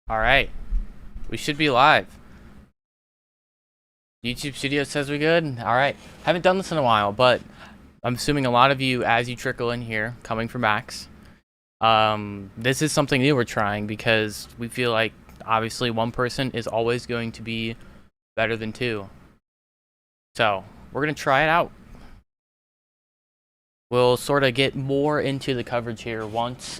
All right, we should be live. YouTube Studio says we're good. All right, haven't done this in a while, but I'm assuming a lot of you, as you trickle in here, coming from Max, this is something new we're trying because we feel like obviously one person is always going to be better than two. So we're gonna try it out. We'll sort of get more into the coverage here once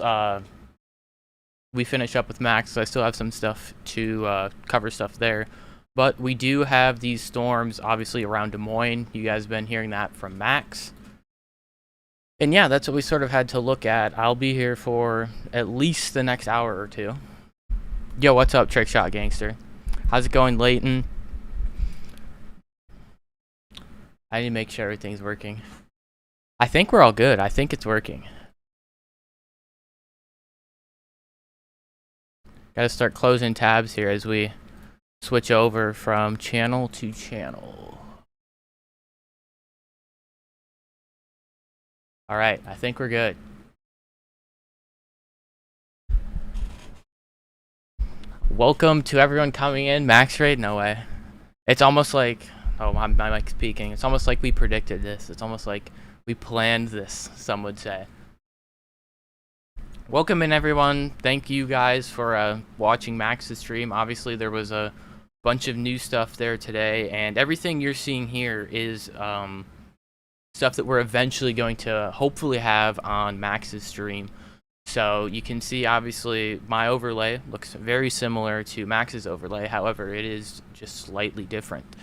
we finish up with Max. So I still have some stuff to cover stuff there. But we do have these storms, obviously, around Des Moines. You guys have been hearing that from Max. And yeah, that's what we sort of had to look at. I'll be here for at least the next hour or two. Yo, what's up, Trick Shot Gangster? How's it going, Leighton? I need to make sure everything's working. I think we're all good. I think it's working. Gotta start closing tabs here as we switch over from channel to channel. All right, I think we're good. Welcome to everyone coming in. Max raid? No way. It's almost like, oh, my mic's peaking. It's almost like we predicted this. It's almost like we planned this, some would say. Welcome in, everyone. Thank you guys for watching Max's stream. Obviously, there was a bunch of new stuff there today, and everything you're seeing here is stuff that we're eventually going to hopefully have on Max's stream. So you can see, obviously, my overlay looks very similar to Max's overlay. However, it is just slightly different,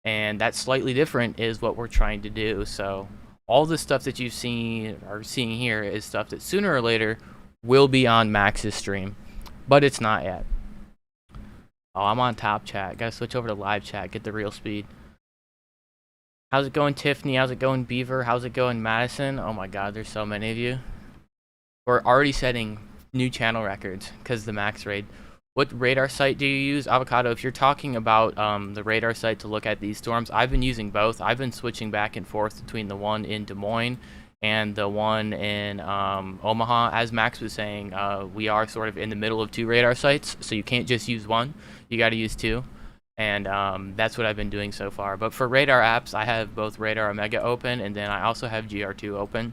and that slightly different is what we're trying to do. So all the stuff that you've seen or seeing here is stuff that sooner or later will be on Max's stream, but it's not yet. Oh, I'm on top chat. Gotta switch over to live chat, get the real speed. How's it going, Tiffany? How's it going, Beaver? How's it going, Madison? Oh my god, there's so many of you. We're already setting new channel records because of the Max raid. What radar site do you use? Avocado, if you're talking about the radar site to look at these storms, I've been using both. I've been switching back and forth between the one in Des Moines and the one in Omaha. As Max was saying, we are sort of in the middle of two radar sites, so you can't just use one. You got to use two, and that's what I've been doing so far. But for radar apps, I have both Radar Omega open, and then I also have GR2 open.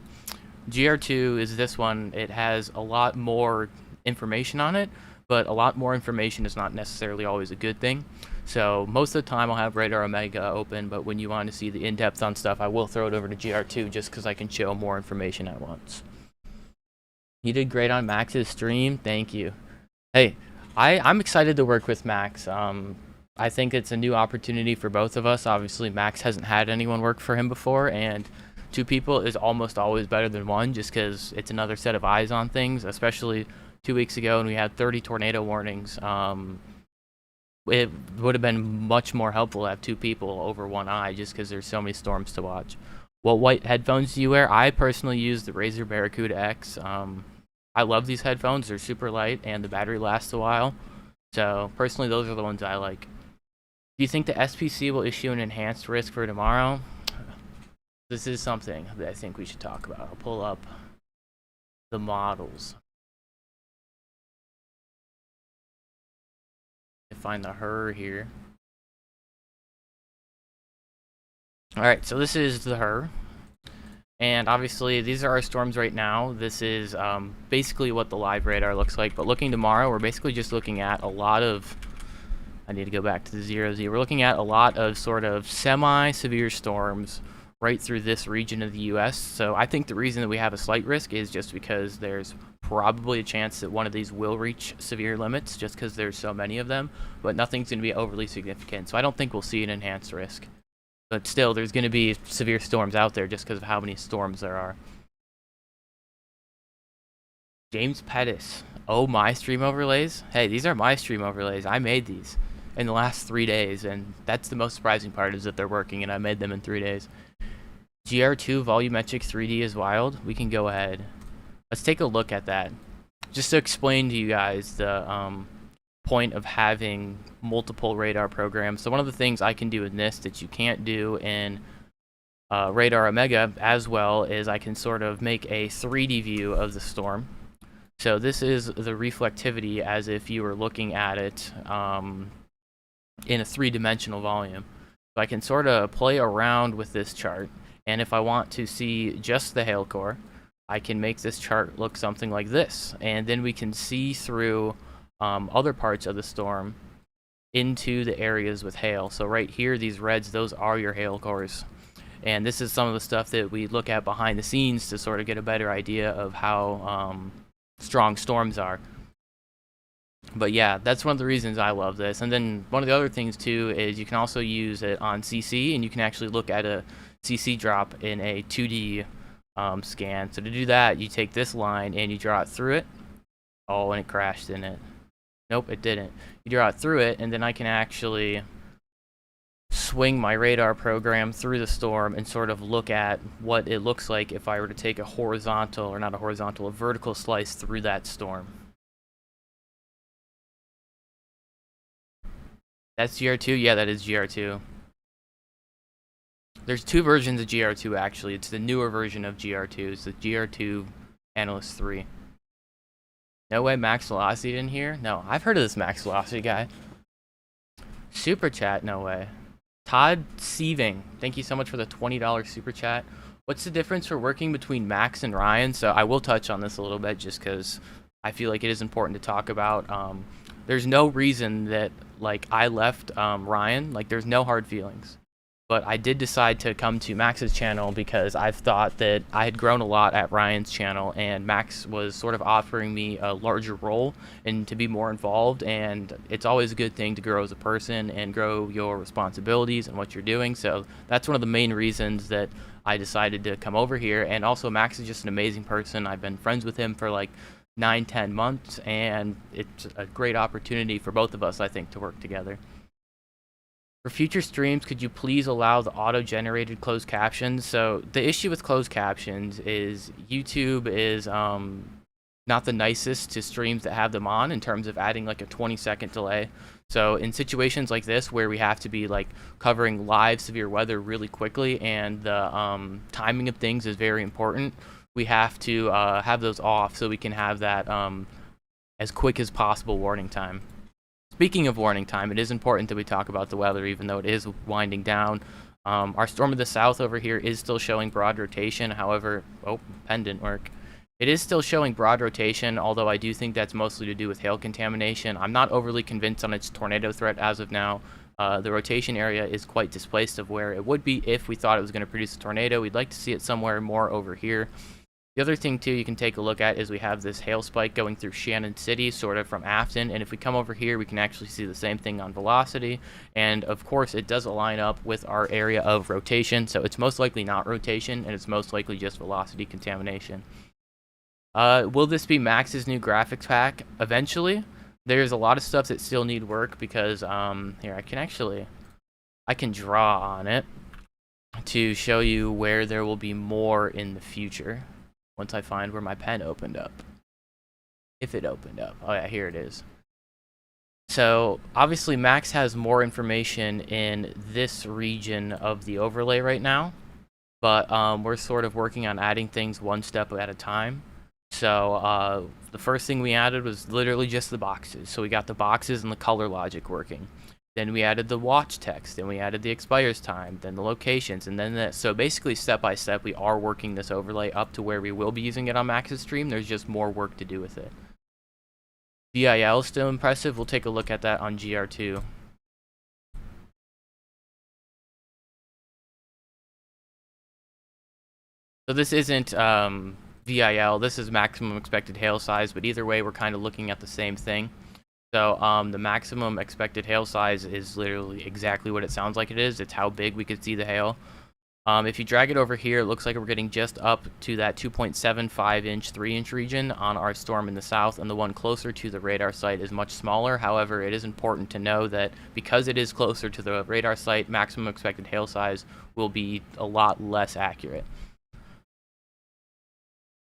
GR2 is this one. It has a lot more information on it, but a lot more information is not necessarily always a good thing. So most of the time I'll have Radar Omega open, but when you want to see the in-depth on stuff, I will throw it over to GR2 just because I can show more information at once. You did great on Max's stream. Thank you. Hey, I'm excited to work with Max. I think it's a new opportunity for both of us. Obviously, Max hasn't had anyone work for him before, and two people is almost always better than one just because it's another set of eyes on things, especially 2 weeks ago when we had 30 tornado warnings. It would have been much more helpful to have two people over one eye just because there's so many storms to watch. What white headphones do you wear? I personally use the Razer Barracuda X. I love these headphones. They're super light and the battery lasts a while. So personally, those are the ones I like. Do you think the SPC will issue an enhanced risk for tomorrow? This is something that I think we should talk about. I'll pull up the models. Find the her here. Alright, so this is the her. And obviously, these are our storms right now. This is basically what the live radar looks like. But looking tomorrow, we're basically just looking at a lot of... I need to go back to the 0Z. We're looking at a lot of sort of semi-severe storms right through this region of the U.S. So I think the reason that we have a slight risk is just because there's probably a chance that one of these will reach severe limits just because there's so many of them. But nothing's going to be overly significant. So I don't think we'll see an enhanced risk. But still, there's going to be severe storms out there just because of how many storms there are. James Pettis. Oh, my stream overlays? Hey, these are my stream overlays. I made these in the last 3 days, and that's the most surprising part is that they're working, and I made them in 3 days. GR2 volumetric 3D is wild. We can go ahead. Let's take a look at that. Just to explain to you guys the point of having multiple radar programs. So one of the things I can do in this that you can't do in Radar Omega as well is I can sort of make a 3D view of the storm. So this is the reflectivity as if you were looking at it in a three-dimensional volume. So I can sort of play around with this chart, and if I want to see just the hail core, I can make this chart look something like this, and then we can see through other parts of the storm into the areas with hail. So right here, these reds, those are your hail cores. And this is some of the stuff that we look at behind the scenes to sort of get a better idea of how strong storms are. But yeah, that's one of the reasons I love this. And then one of the other things too is you can also use it on CC, and you can actually look at a CC drop in a 2D scan. So to do that, you take this line and you draw it through it. Oh, and it crashed in it. Nope, it didn't. You draw it through it, and then I can actually swing my radar program through the storm and sort of look at what it looks like if I were to take a horizontal, or not a horizontal, a vertical slice through that storm. That's GR2? Yeah, that is GR2. There's two versions of GR2 actually. It's the newer version of GR2. It's the GR2 Analyst 3. No way Max Velocity in here? No, I've heard of this Max Velocity guy. Super chat, no way. Todd Sieving, thank you so much for the $20 super chat. What's the difference for working between Max and Ryan? So I will touch on this a little bit just because I feel like it is important to talk about. There's no reason that like I left Ryan. Like there's no hard feelings. But I did decide to come to Max's channel because I've thought that I had grown a lot at Ryan's channel, and Max was sort of offering me a larger role and to be more involved, and it's always a good thing to grow as a person and grow your responsibilities and what you're doing. So that's one of the main reasons that I decided to come over here. And also Max is just an amazing person. I've been friends with him for like 9-10 months, and it's a great opportunity for both of us, I think, to work together. For future streams, could you please allow the auto-generated closed captions? So the issue with closed captions is YouTube is not the nicest to streams that have them on in terms of adding like a 20-second delay. So in situations like this where we have to be like covering live severe weather really quickly and the timing of things is very important, we have to have those off so we can have that as quick as possible warning time. Speaking of warning time, it is important that we talk about the weather, even though it is winding down. Our storm of the south over here is still showing broad rotation. However, pen didn't work. It is still showing broad rotation, although I do think that's mostly to do with hail contamination. I'm not overly convinced on its tornado threat as of now. The rotation area is quite displaced of where it would be if we thought it was going to produce a tornado. We'd like to see it somewhere more over here. The other thing, too, you can take a look at is we have this hail spike going through Shannon City, sort of from Afton, and if we come over here, we can actually see the same thing on velocity, and of course, it does align up with our area of rotation, so it's most likely not rotation, and it's most likely just velocity contamination. Will this be Max's new graphics pack? Eventually. There's a lot of stuff that still need work because, here, I can draw on it to show you where there will be more in the future. Once I find where my pen opened up. If it opened up. Oh yeah, here it is. So obviously Max has more information in this region of the overlay right now, but we're sort of working on adding things one step at a time. So the first thing we added was literally just the boxes. So we got the boxes and the color logic working. Then we added the watch text, then we added the expires time, then the locations, and then this. So basically, step by step, we are working this overlay up to where we will be using it on Max's stream. There's just more work to do with it. VIL is still impressive. We'll take a look at that on GR2. So this isn't VIL. This is maximum expected hail size, but either way, we're kind of looking at the same thing. So the maximum expected hail size is literally exactly what it sounds like it is. It's how big we could see the hail. If you drag it over here, it looks like we're getting just up to that 2.75-inch, 3-inch region on our storm in the south, and the one closer to the radar site is much smaller. However, it is important to know that because it is closer to the radar site, maximum expected hail size will be a lot less accurate.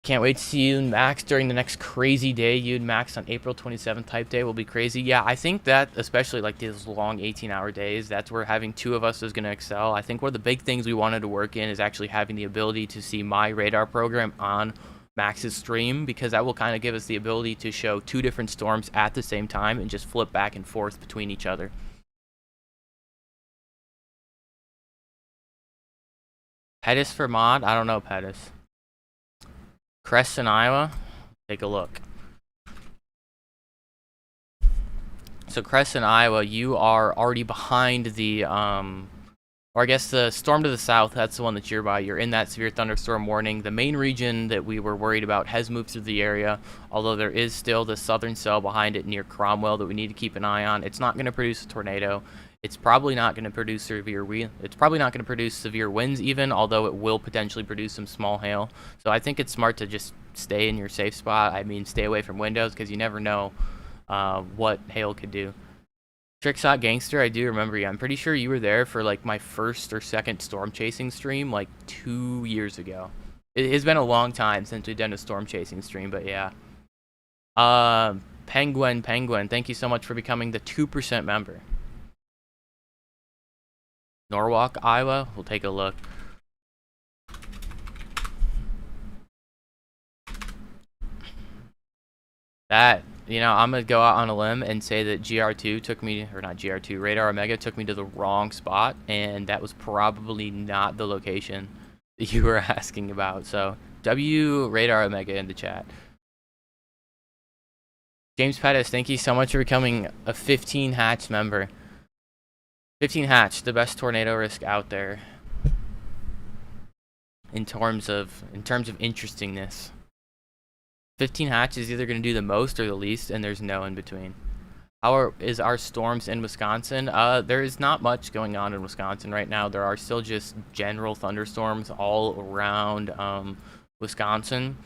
Can't wait to see you and Max during the next crazy day. You and Max on April 27th type day will be crazy. Yeah, I think that especially like these long 18-hour days, that's where having two of us is going to excel. I think one of the big things we wanted to work in is actually having the ability to see my radar program on Max's stream, because that will kind of give us the ability to show 2 different storms at the same time and just flip back and forth between each other. Pettis for mod? I don't know Pettis. Crescent, Iowa? Take a look. So Crescent, Iowa, you are already behind the, or I guess the storm to the south, that's the one that you're by. You're in that severe thunderstorm warning. The main region that we were worried about has moved through the area, although there is still the southern cell behind it near Cromwell that we need to keep an eye on. It's not going to produce a tornado. It's probably not going to produce severe winds even, although it will potentially produce some small hail. So I think it's smart to just stay in your safe spot. I mean, stay away from windows, because you never know what hail could do. Trickshot Gangster, I do remember you. I'm pretty sure you were there for like my first or second storm chasing stream like 2 years ago. It's been a long time since we've done a storm chasing stream, but yeah. Penguin, thank you so much for becoming the 2% member. Norwalk, Iowa, we'll take a look. That, you know, I'm going to go out on a limb and say that GR2 took me, or not GR2, Radar Omega took me to the wrong spot, and that was probably not the location that you were asking about. So, W Radar Omega in the chat. James Pettis, thank you so much for becoming a 15 Hatch member. 15 Hatch, the best tornado risk out there in terms of interestingness. 15 Hatch is either going to do the most or the least, and there's no in between. How is our storms in Wisconsin? There is not much going on in Wisconsin right now. There are still just general thunderstorms all around Wisconsin.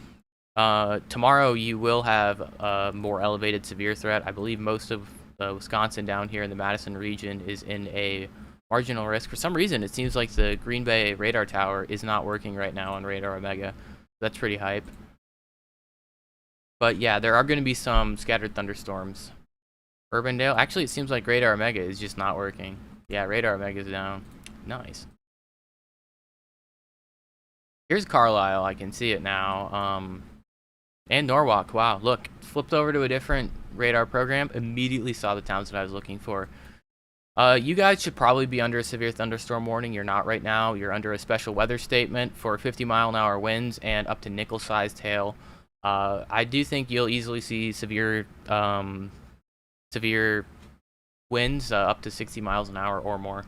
Tomorrow you will have a more elevated severe threat. I believe most of Wisconsin down here in the Madison region is in a marginal risk. For some reason, it seems like the Green Bay radar tower is not working right now on Radar Omega. That's pretty hype. But yeah, there are going to be some scattered thunderstorms. Urbandale, actually it seems like Radar Omega is just not working. Yeah, Radar Omega is down. Nice. Here's Carlisle, I can see it now. And Norwalk, wow, look, flipped over to a different radar program, immediately saw the towns that I was looking for. You guys should probably be under a severe thunderstorm warning. You're not right now. You're under a special weather statement for 50-mile-an-hour winds and up to nickel-sized hail. I do think you'll easily see severe winds up to 60 miles an hour or more.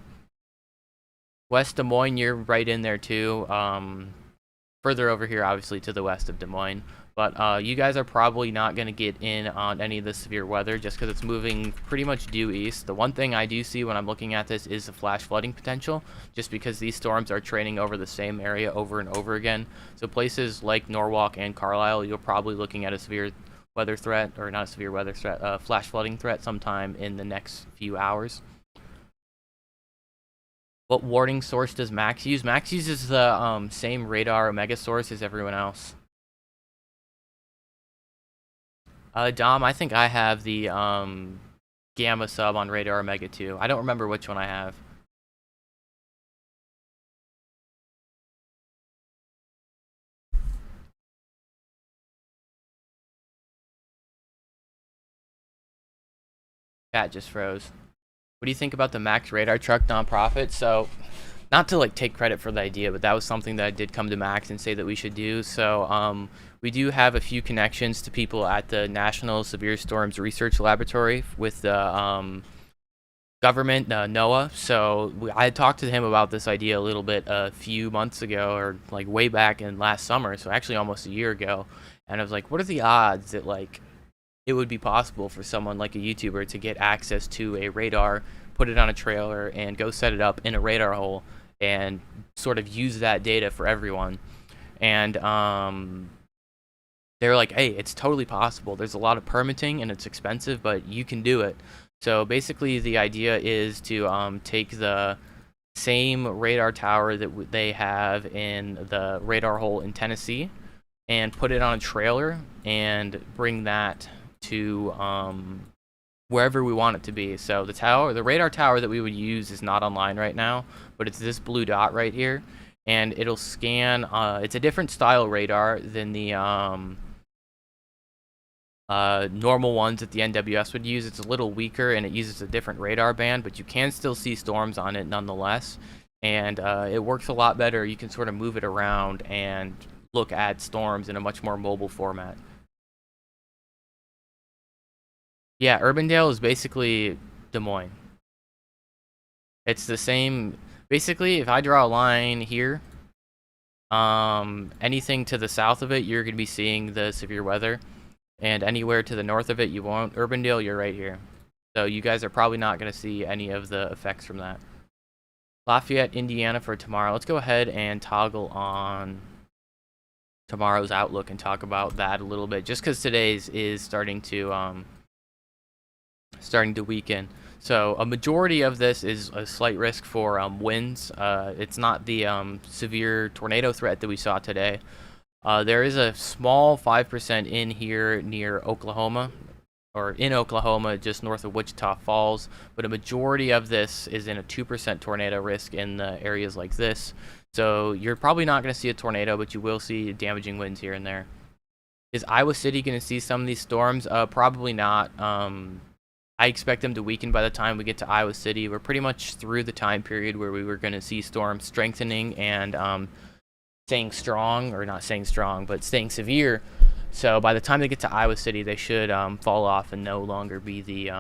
West Des Moines, you're right in there too. Further over here, obviously, to the west of Des Moines. But you guys are probably not going to get in on any of the severe weather just because it's moving pretty much due east. The one thing I do see when I'm looking at this is the flash flooding potential, just because these storms are training over the same area over and over again. So places like Norwalk and Carlisle, you're probably looking at a severe weather threat, or not a severe weather threat, flash flooding threat sometime in the next few hours. What warning source does Max use? Max uses the same Radar Omega source as everyone else. Dom, I think I have the Gamma sub on Radar Omega 2. I don't remember which one I have. Chat just froze. What do you think about the Max Radar Truck nonprofit? So, not to like take credit for the idea, but that was something that I did come to Max and say that we should do. So, we do have a few connections to people at the National Severe Storms Research Laboratory with the government, NOAA. So I had talked to him about this idea a little bit a few months ago, or like way back in last summer, so actually almost a year ago. And I was like, what are the odds that like it would be possible for someone like a YouTuber to get access to a radar, put it on a trailer, and go set it up in a radar hole and sort of use that data for everyone? And they're like, hey, it's totally possible. There's a lot of permitting and it's expensive, but you can do it. So basically the idea is to take the same radar tower that they have in the radar hole in Tennessee and put it on a trailer and bring that to wherever we want it to be. So the radar tower that we would use is not online right now, but it's this blue dot right here. and it'll scan. It's a different style radar than the normal ones that the NWS would use. It's a little weaker and it uses a different radar band, but you can still see storms on it nonetheless. And it works a lot better. You can sort of move it around and look at storms in a much more mobile format. Yeah, Urbandale is basically Des Moines. It's the same. Basically, if I draw a line here, anything to the south of it, you're going to be seeing the severe weather. And anywhere to the north of it, you won't. Urbandale, you're right here. So you guys are probably not going to see any of the effects from that. Lafayette, Indiana for tomorrow. Let's go ahead and toggle on tomorrow's outlook and talk about that a little bit, just because today's is starting to weaken. So a majority of this is a slight risk for winds. It's not the severe tornado threat that we saw today. There is a small 5% in here near Oklahoma, or in Oklahoma, just north of Wichita Falls, but a majority of this is in a 2% tornado risk in the areas like this. So you're probably not going to see a tornado, but you will see damaging winds here and there. Is Iowa City going to see some of these storms? Probably not. I expect them to weaken by the time we get to Iowa City. We're pretty much through the time period where we were going to see storms strengthening and staying strong, or not staying strong, but staying severe. So by the time they get to Iowa City, they should fall off and no longer be the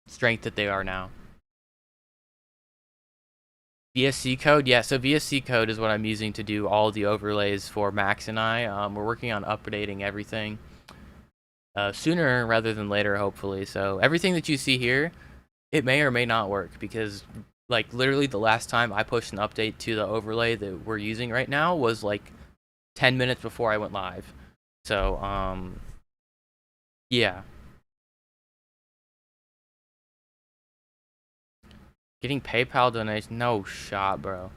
strength that they are now. VSC code? Yeah, so VSC code is what I'm using to do all the overlays for Max and I. We're working on updating everything sooner rather than later, hopefully. So everything that you see here, it may or may not work, because like literally the last time I pushed an update to the overlay that we're using right now was like 10 minutes before I went live. So yeah, getting PayPal donation, no shot, bro.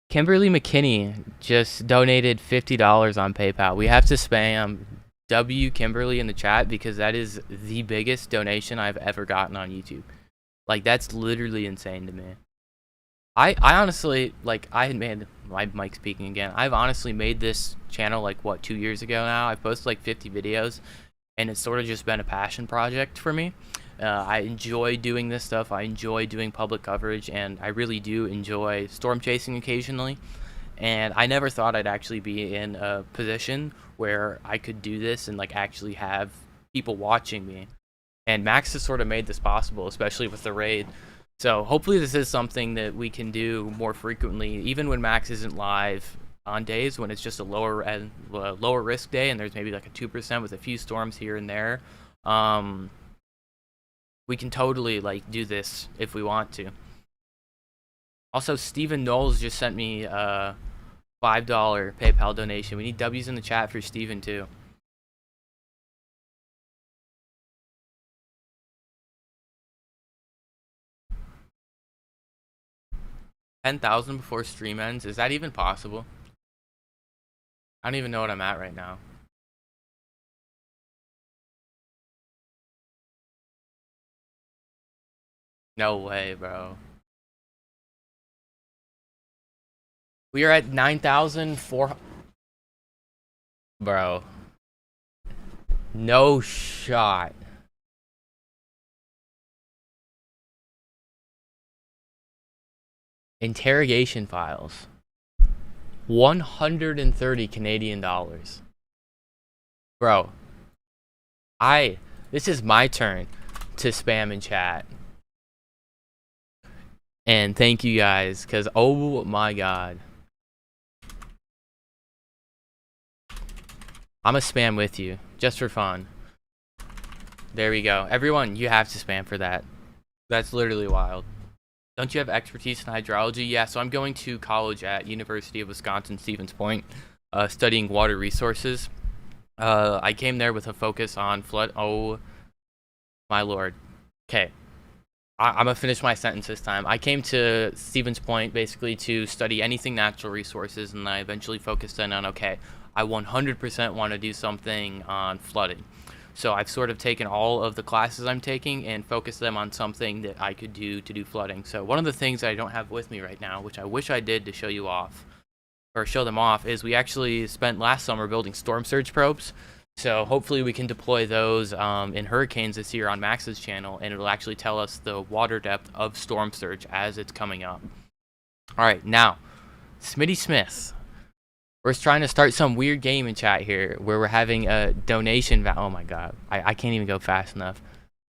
Kimberly McKinney just donated $50 on PayPal. We have to spam W Kimberly in the chat, because that is the biggest donation I've ever gotten on YouTube. Like, that's literally insane to me. I honestly, like, I had made, my mic speaking again, I've honestly made this channel, like, what, 2 years ago now? I've posted, like, 50 videos, and it's sort of just been a passion project for me. I enjoy doing this stuff. I enjoy doing public coverage, and I really do enjoy storm chasing occasionally. And I never thought I'd actually be in a position where I could do this and, like, actually have people watching me. And Max has sort of made this possible, especially with the raid. So hopefully this is something that we can do more frequently, even when Max isn't live, on days when it's just a lower risk day and there's maybe like a 2% with a few storms here and there. We can totally like do this if we want to. Also, Steven Knowles just sent me a $5 PayPal donation. We need W's in the chat for Steven too. $10,000 before stream ends? Is that even possible? I don't even know what I'm at right now. No way, bro. We are at 9,400. Bro. No shot. Interrogation files. 130 Canadian dollars. Bro. This is my turn to spam in chat. And thank you guys, because oh my god. I'm a spam with you, just for fun. There we go. Everyone, you have to spam for that. That's literally wild. Don't you have expertise in hydrology? Yeah, so I'm going to college at University of Wisconsin-Stevens Point, studying water resources. I came there with a focus on flood. Oh, my lord. Okay. I'm going to finish my sentence this time. I came to Stevens Point basically to study anything natural resources, and I eventually focused in on, okay, I 100% want to do something on flooding. So I've sort of taken all of the classes I'm taking and focused them on something that I could do to do flooding. So one of the things I don't have with me right now, which I wish I did to show you off, or show them off, is we actually spent last summer building storm surge probes. So hopefully we can deploy those in hurricanes this year on Max's channel, and it'll actually tell us the water depth of storm surge as it's coming up. All right, now, Smitty Smith. We're trying to start some weird game in chat here where we're having a donation oh my god, I can't even go fast enough.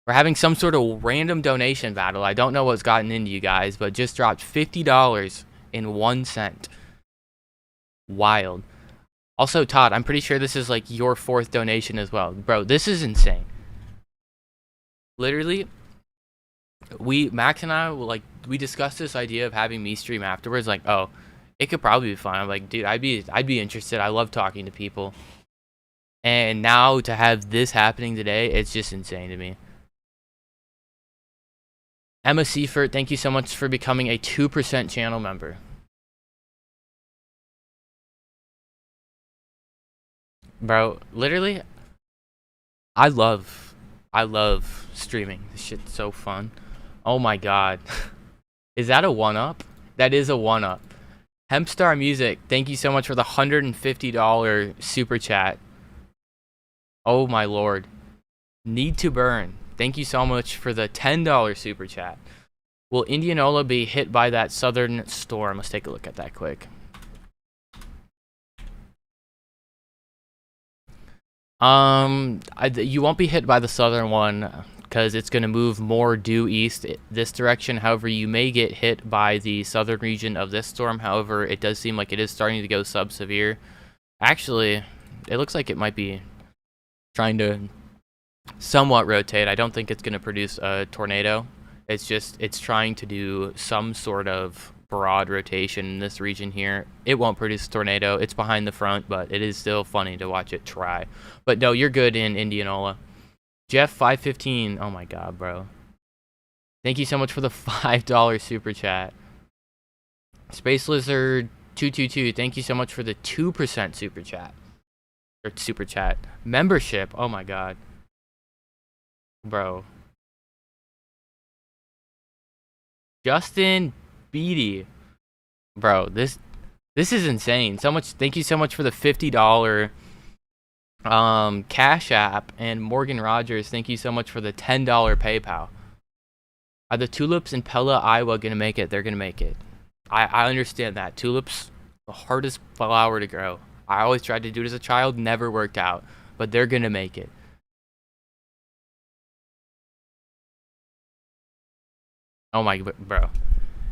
We're having some sort of random donation battle. I don't know what's gotten into you guys, but just dropped $50 in 1 cent. Wild. Also, Todd, I'm pretty sure this is like your 4th donation as well. Bro, this is insane. Literally, Max and I, we discussed this idea of having me stream afterwards. Like, oh, it could probably be fun. I'm like, dude, I'd be interested. I love talking to people. And now to have this happening today, it's just insane to me. Emma Seifert, thank you so much for becoming a 2% channel member. Bro, literally, I love streaming. This shit's so fun. Oh my god. Is that a 1-up? That is a 1-up. Hempstar Music, thank you so much for the $150 super chat. Oh my lord. Need to Burn, thank you so much for the $10 super chat. Will Indianola be hit by that southern storm? Let's take a look at that quick. You won't be hit by the southern one because it's going to move more due east this direction. However, you may get hit by the southern region of this storm. However, it does seem like it is starting to go sub-severe. Actually, it looks like it might be trying to somewhat rotate. I don't think it's going to produce a tornado. It's trying to do some sort of broad rotation in this region here. It won't produce a tornado. It's behind the front, but it is still funny to watch it try. But no, you're good in Indianola. Jeff 515. Oh my god, bro. Thank you so much for the $5 super chat. Space Lizard 222. Thank you so much for the 2% super chat. Or super chat. Membership. Oh my god. Bro. Justin Beatty. Bro, this is insane. Thank you so much for the $50 Cash App. And Morgan Rogers, thank you so much for the $10 PayPal. Are the tulips in Pella, Iowa gonna make it? They're gonna make it. I understand that. Tulips, the hardest flower to grow. I always tried to do it as a child, never worked out. But they're gonna make it. Oh my, bro.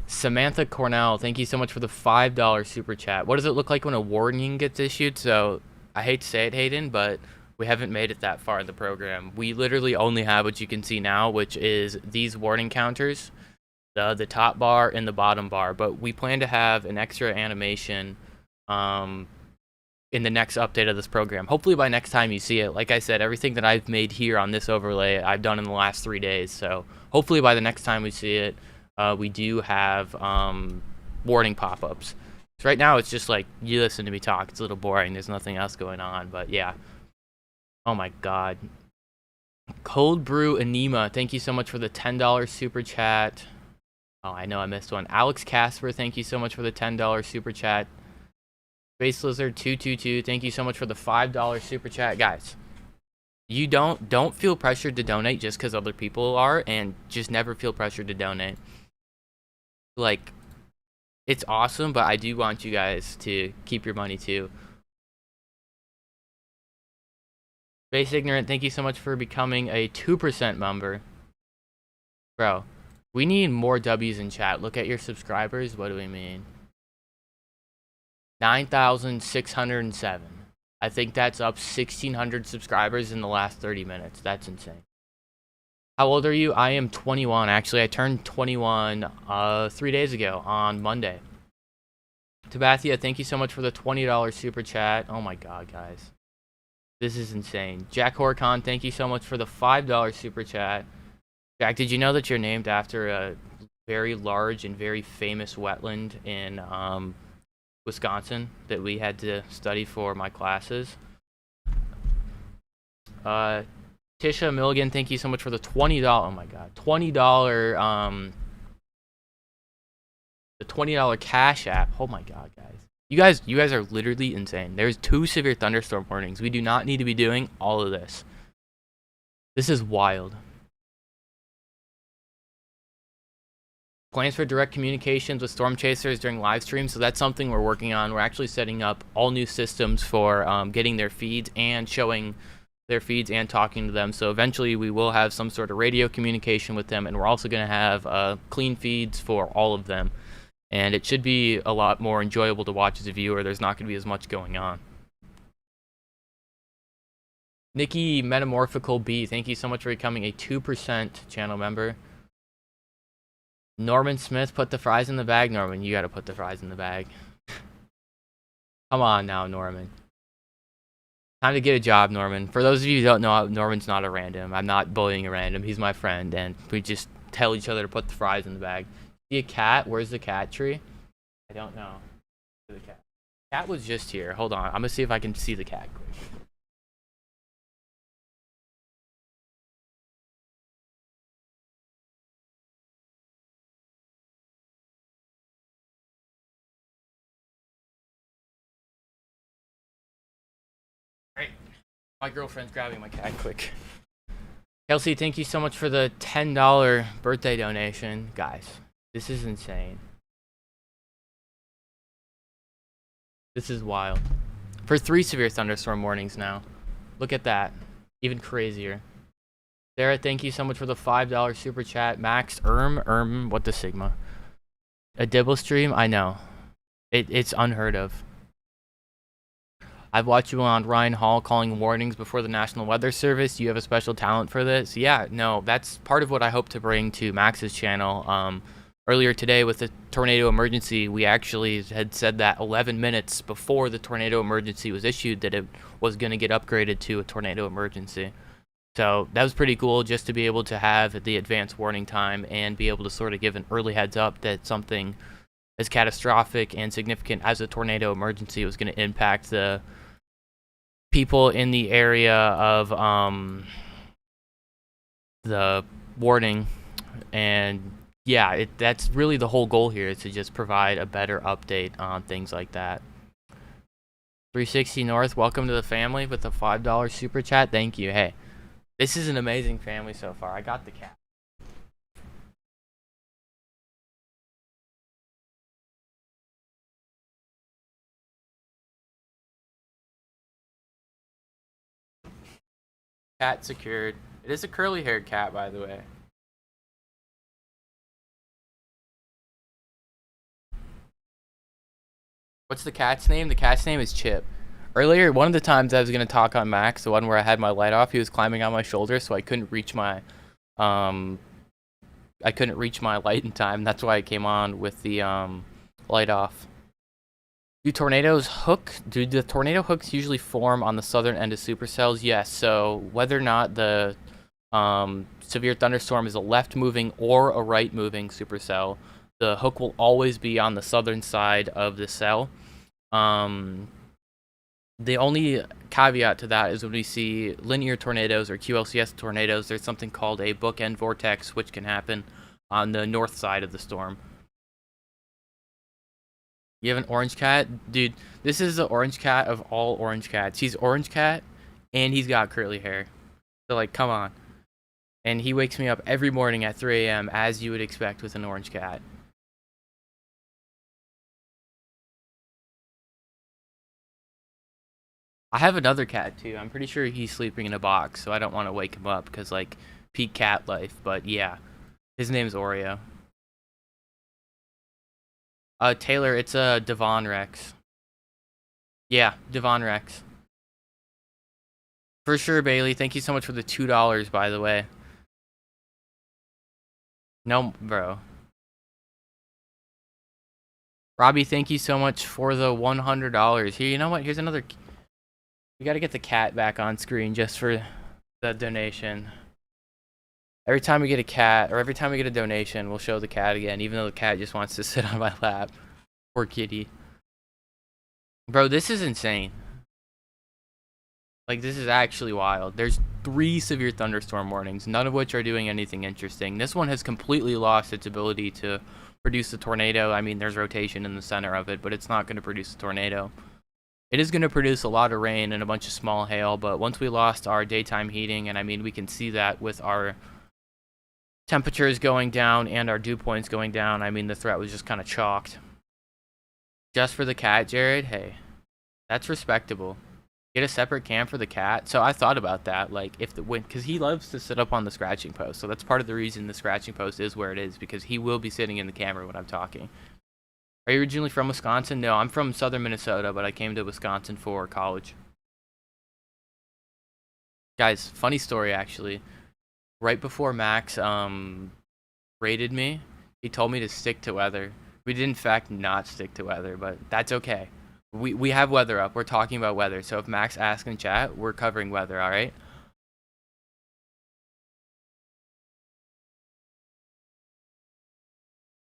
Samantha Cornell, thank you so much for the $5 super chat. What does it look like when a warning gets issued? So, I hate to say it, Hayden, but we haven't made it that far in the program. We literally only have what you can see now, which is these warning counters, the top bar and the bottom bar. But we plan to have an extra animation in the next update of this program. Hopefully by next time you see it. Like I said, everything that I've made here on this overlay, I've done in the last 3 days. So hopefully by the next time we see it, we do have warning pop-ups. So right now it's just like, you listen to me talk. It's a little boring. There's nothing else going on. But yeah. Oh my god. Cold Brew Anema, thank you so much for the $10 super chat. Oh, I know I missed one. Alex Casper, thank you so much for the $10 super chat. Space Lizard 222, thank you so much for the $5 super chat. Guys, you don't feel pressured to donate just because other people are, and just never feel pressured to donate. Like, it's awesome, but I do want you guys to keep your money too. Space Ignorant, thank you so much for becoming a 2% member. Bro, we need more W's in chat. Look at your subscribers. What do we mean? 9,607. I think that's up 1,600 subscribers in the last 30 minutes. That's insane. How old are you? I am 21. Actually, I turned 21 3 days ago on Monday. Tabathia, thank you so much for the $20 super chat. Oh my god, guys. This is insane. Jack Horcon, thank you so much for the $5 super chat. Jack, did you know that you're named after a very large and very famous wetland in Wisconsin that we had to study for my classes? Tisha Milligan, thank you so much for the $20. Oh my god, $20 the $20 Cash App. Oh my god, guys. You guys are literally insane. There's 2 severe thunderstorm warnings. We do not need to be doing all of this. This is wild. Plans for direct communications with storm chasers during live streams. So that's something we're working on. We're actually setting up all new systems for getting their feeds and showing their feeds and talking to them. So eventually we will have some sort of radio communication with them, and we're also going to have clean feeds for all of them. And it should be a lot more enjoyable to watch as a viewer. There's not going to be as much going on. Nikki Metamorphical B, thank you so much for becoming a 2% channel member. Norman Smith, put the fries in the bag. Norman, you gotta put the fries in the bag. Come on now, Norman. Time to get a job, Norman. For those of you who don't know, Norman's not a random. I'm not bullying a random. He's my friend, and we just tell each other to put the fries in the bag. See a cat? Where's the cat tree? I don't know. The cat. Cat was just here. Hold on. I'm gonna see if I can see the cat quick. Alright. My girlfriend's grabbing my cat quick. Kelsey, thank you so much for the $10 birthday donation. Guys, this is insane. This is wild. For 3 severe thunderstorm warnings now. Look at that. Even crazier. Sarah, thank you so much for the $5 super chat. Max, what the Sigma? A Dibble stream? I know. It's unheard of. I've watched you on Ryan Hall calling warnings before the National Weather Service. You have a special talent for this. Yeah, no, that's part of what I hope to bring to Max's channel. Earlier today with the tornado emergency, we actually had said that 11 minutes before the tornado emergency was issued that it was going to get upgraded to a tornado emergency. So that was pretty cool just to be able to have the advance warning time and be able to sort of give an early heads up that something as catastrophic and significant as a tornado emergency was going to impact the people in the area of the warning. And yeah, that's really the whole goal here, is to just provide a better update on things like that. 360 North, welcome to the family with the $5 super chat. Thank you. Hey, this is an amazing family so far. I got the cat. Cat secured. It is a curly-haired cat, by the way. What's the cat's name? The cat's name is Chip. Earlier, one of the times I was going to talk on Max, the one where I had my light off, he was climbing on my shoulder, so I couldn't reach my light in time. That's why I came on with the light off. Do tornadoes hook? Do the tornado hooks usually form on the southern end of supercells? Yes. So whether or not the severe thunderstorm is a left-moving or a right-moving supercell, the hook will always be on the southern side of the cell. The only caveat to that is when we see linear tornadoes or QLCS tornadoes, there's something called a bookend vortex, which can happen on the north side of the storm. You have an orange cat? Dude, this is the orange cat of all orange cats. He's orange cat, and he's got curly hair. So, like, come on. And he wakes me up every morning at 3 a.m., as you would expect with an orange cat. I have another cat, too. I'm pretty sure he's sleeping in a box, so I don't want to wake him up, because, like, peak cat life. But, yeah. His name's Oreo. Taylor, it's a Devon Rex. Yeah, Devon Rex. For sure, Bailey. Thank you so much for the $2, by the way. No, bro. Robbie, thank you so much for the $100. Here, you know what? Here's another. We gotta get the cat back on screen just for the donation. Every time we get a cat, or every time we get a donation, we'll show the cat again, even though the cat just wants to sit on my lap. Poor kitty. Bro, this is insane. Like, this is actually wild. There's 3 severe thunderstorm warnings, none of which are doing anything interesting. This one has completely lost its ability to produce a tornado. I mean, there's rotation in the center of it, but it's not going to produce a tornado. It is going to produce a lot of rain and a bunch of small hail, but once we lost our daytime heating, and I mean, we can see that with our temperatures going down and our dew points going down, I mean, the threat was just kind of chalked. Just for the cat, Jared? Hey, that's respectable. Get a separate cam for the cat. So I thought about that, like, if the wind, because he loves to sit up on the scratching post, so that's part of the reason the scratching post is where it is, because he will be sitting in the camera when I'm talking. Are you originally from Wisconsin? No, I'm from southern Minnesota, but I came to Wisconsin for college. Guys, funny story actually. Right before Max rated me, he told me to stick to weather. We did in fact not stick to weather, but that's okay. We have weather up. We're talking about weather. So if Max asks in chat, we're covering weather, all right?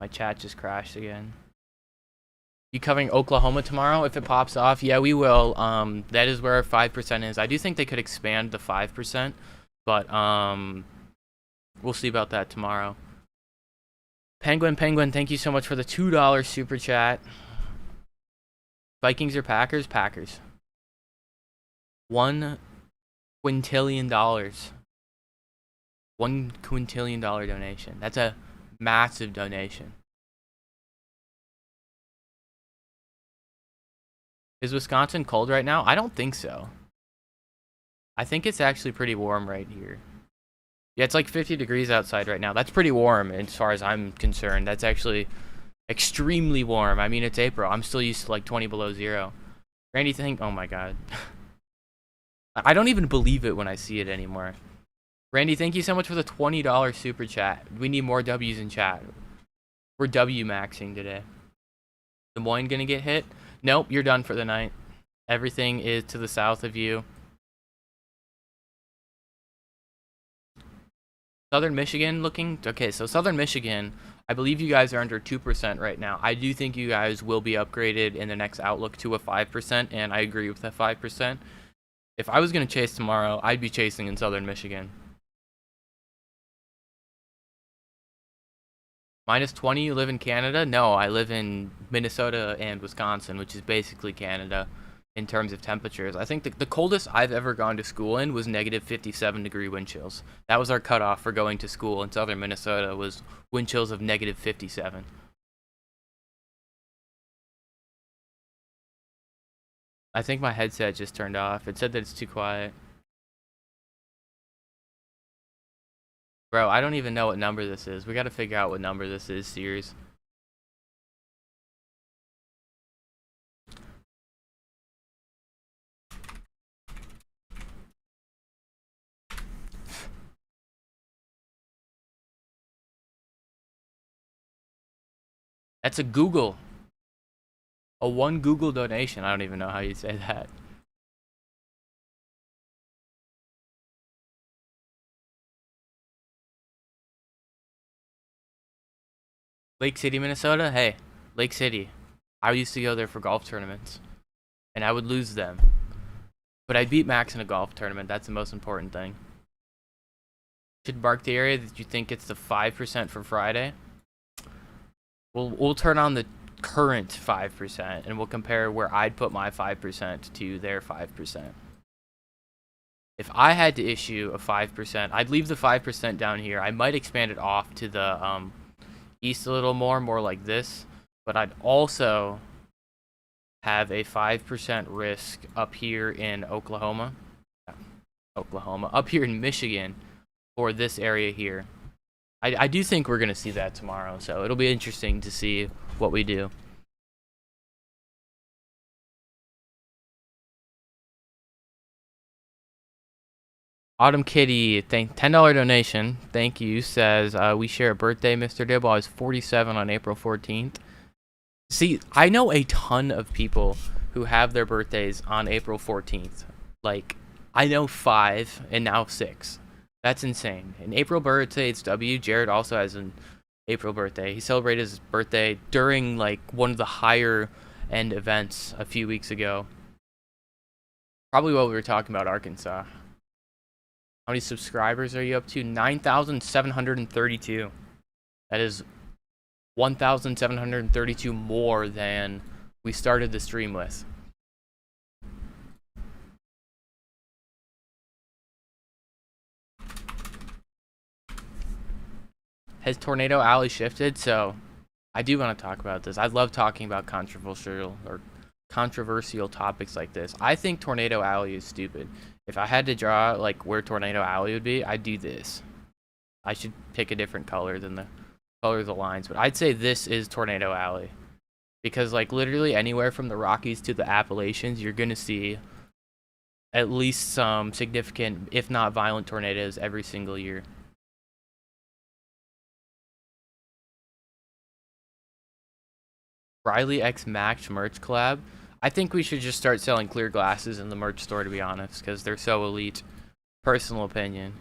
My chat just crashed again. You covering Oklahoma tomorrow if it pops off? Yeah, we will. That is where our 5% is. I do think they could expand the 5%, but we'll see about that tomorrow. Penguin, thank you so much for the $2 super chat. Vikings or Packers? Packers. $1 quintillion. $1 quintillion donation. That's a massive donation. Is Wisconsin cold right now? I don't think so. I think it's actually pretty warm right here. Yeah, it's like 50 degrees outside right now. That's pretty warm as far as I'm concerned. That's actually extremely warm. I mean, it's April. I'm still used to like 20 below zero. Randy, oh my god. I don't even believe it when I see it anymore. Randy, thank you so much for the $20 super chat. We need more W's in chat. We're W maxing today. Des Moines gonna get hit? Nope, you're done for the night. Everything is to the south of you. Southern Michigan looking? Okay, so Southern Michigan, I believe you guys are under 2% right now. I do think you guys will be upgraded in the next outlook to a 5%, and I agree with that 5%. If I was going to chase tomorrow, I'd be chasing in Southern Michigan. -20, you live in Canada? No, I live in Minnesota and Wisconsin, which is basically Canada in terms of temperatures. I think the coldest I've ever gone to school in was -57-degree wind chills. That was our cutoff for going to school in southern Minnesota, was wind chills of -57. I think my headset just turned off. It said that it's too quiet. Bro, I don't even know what number this is. We gotta figure out what number this is, Sears. That's a Google. A 1 Google donation. I don't even know how you say that. Lake City, Minnesota? Hey, Lake City. I used to go there for golf tournaments, and I would lose them. But I beat Max in a golf tournament. That's the most important thing. Should mark the area that you think it's the 5% for Friday. We'll turn on the current 5%, and we'll compare where I'd put my 5% to their 5%. If I had to issue a 5%, I'd leave the 5% down here. I might expand it off to the east a little more like this, but I'd also have a 5% risk up here in Oklahoma, up here in Michigan, for this area here. I do think we're gonna see that tomorrow, so it'll be interesting to see what we do. Autumn Kitty, $10 donation. Thank you. Says we share a birthday, Mr. Dibble. I was 47 on April 14th. See, I know a ton of people who have their birthdays on April 14th. Like, I know 5 and now 6. That's insane. An April birthday, it's W. Jared also has an April birthday. He celebrated his birthday during like one of the higher end events a few weeks ago. Probably what we were talking about, Arkansas. How many subscribers are you up to? 9,732. That is 1,732 more than we started the stream with. Has Tornado Alley shifted? So I do want to talk about this. I love talking about controversial topics like this. I think Tornado Alley is stupid. If I had to draw like where Tornado Alley would be, I'd do this. I should pick a different color than the color of the lines, but I'd say this is Tornado Alley. Because like literally anywhere from the Rockies to the Appalachians, you're going to see at least some significant, if not violent tornadoes every single year. Riley X Max merch collab. I think we should just start selling clear glasses in the merch store, to be honest, because they're so elite. Personal opinion.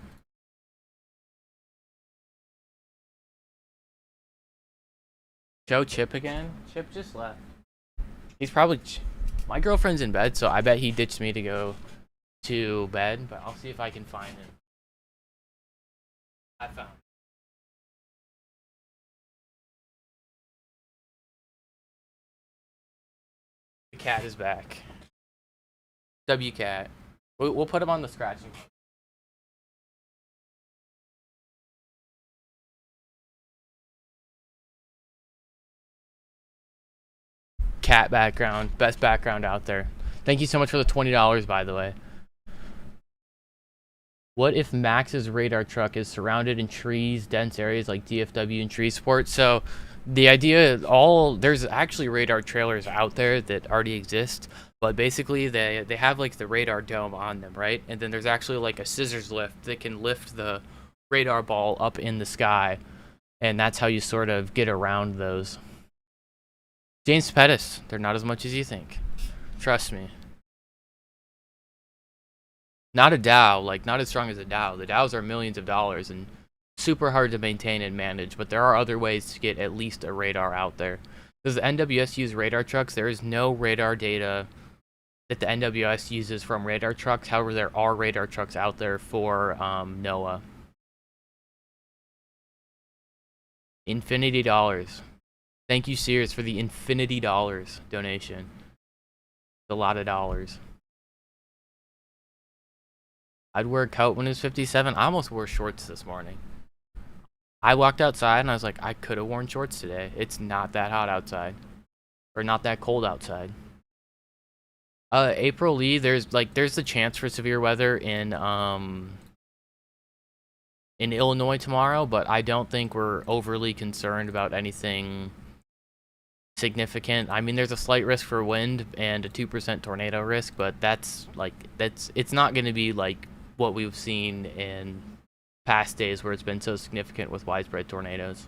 Joe Chip again? Chip just left. He's probably... My girlfriend's in bed, so I bet he ditched me to go to bed, but I'll see if I can find him. I found him. The cat is back. W cat. We'll put him on the scratching. Cat background. Best background out there. Thank you so much for the $20, by the way. What if Max's radar truck is surrounded in trees, dense areas like DFW and tree sport? So the idea, there's actually radar trailers out there that already exist, but basically they have like the radar dome on them, right? And then there's actually like a scissors lift that can lift the radar ball up in the sky, and that's how you sort of get around those. James Pettis, they're not as much as you think. Trust me. Not a Dow, like not as strong as a Dow. The Dows are millions of dollars and super hard to maintain and manage, but there are other ways to get at least a radar out there. Does the NWS use radar trucks? There is no radar data that the NWS uses from radar trucks. However, there are radar trucks out there for NOAA. Infinity dollars. Thank you, Sears, for the infinity dollars donation. A lot of dollars. I'd wear a coat when it was 57. I almost wore shorts this morning. I walked outside and I was like, I could have worn shorts today. It's not that hot outside. Or not that cold outside. April Lee, there's the chance for severe weather in Illinois tomorrow, but I don't think we're overly concerned about anything significant. I mean, there's a slight risk for wind and a 2% tornado risk, but it's not going to be like what we've seen in past days where it's been so significant with widespread tornadoes.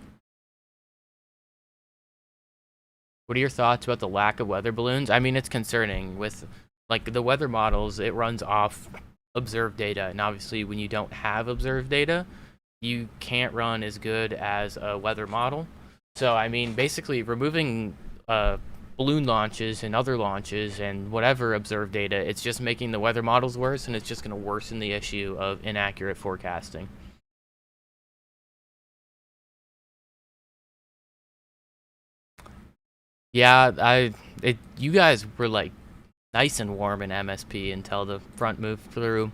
What are your thoughts about the lack of weather balloons? I mean, it's concerning. With like the weather models, it runs off observed data, and obviously when you don't have observed data, you can't run as good as a weather model. So I mean, basically removing balloon launches and other launches and whatever observed data, it's just making the weather models worse, and it's just going to worsen the issue of inaccurate forecasting. Yeah, you guys were like nice and warm in MSP until the front moved through,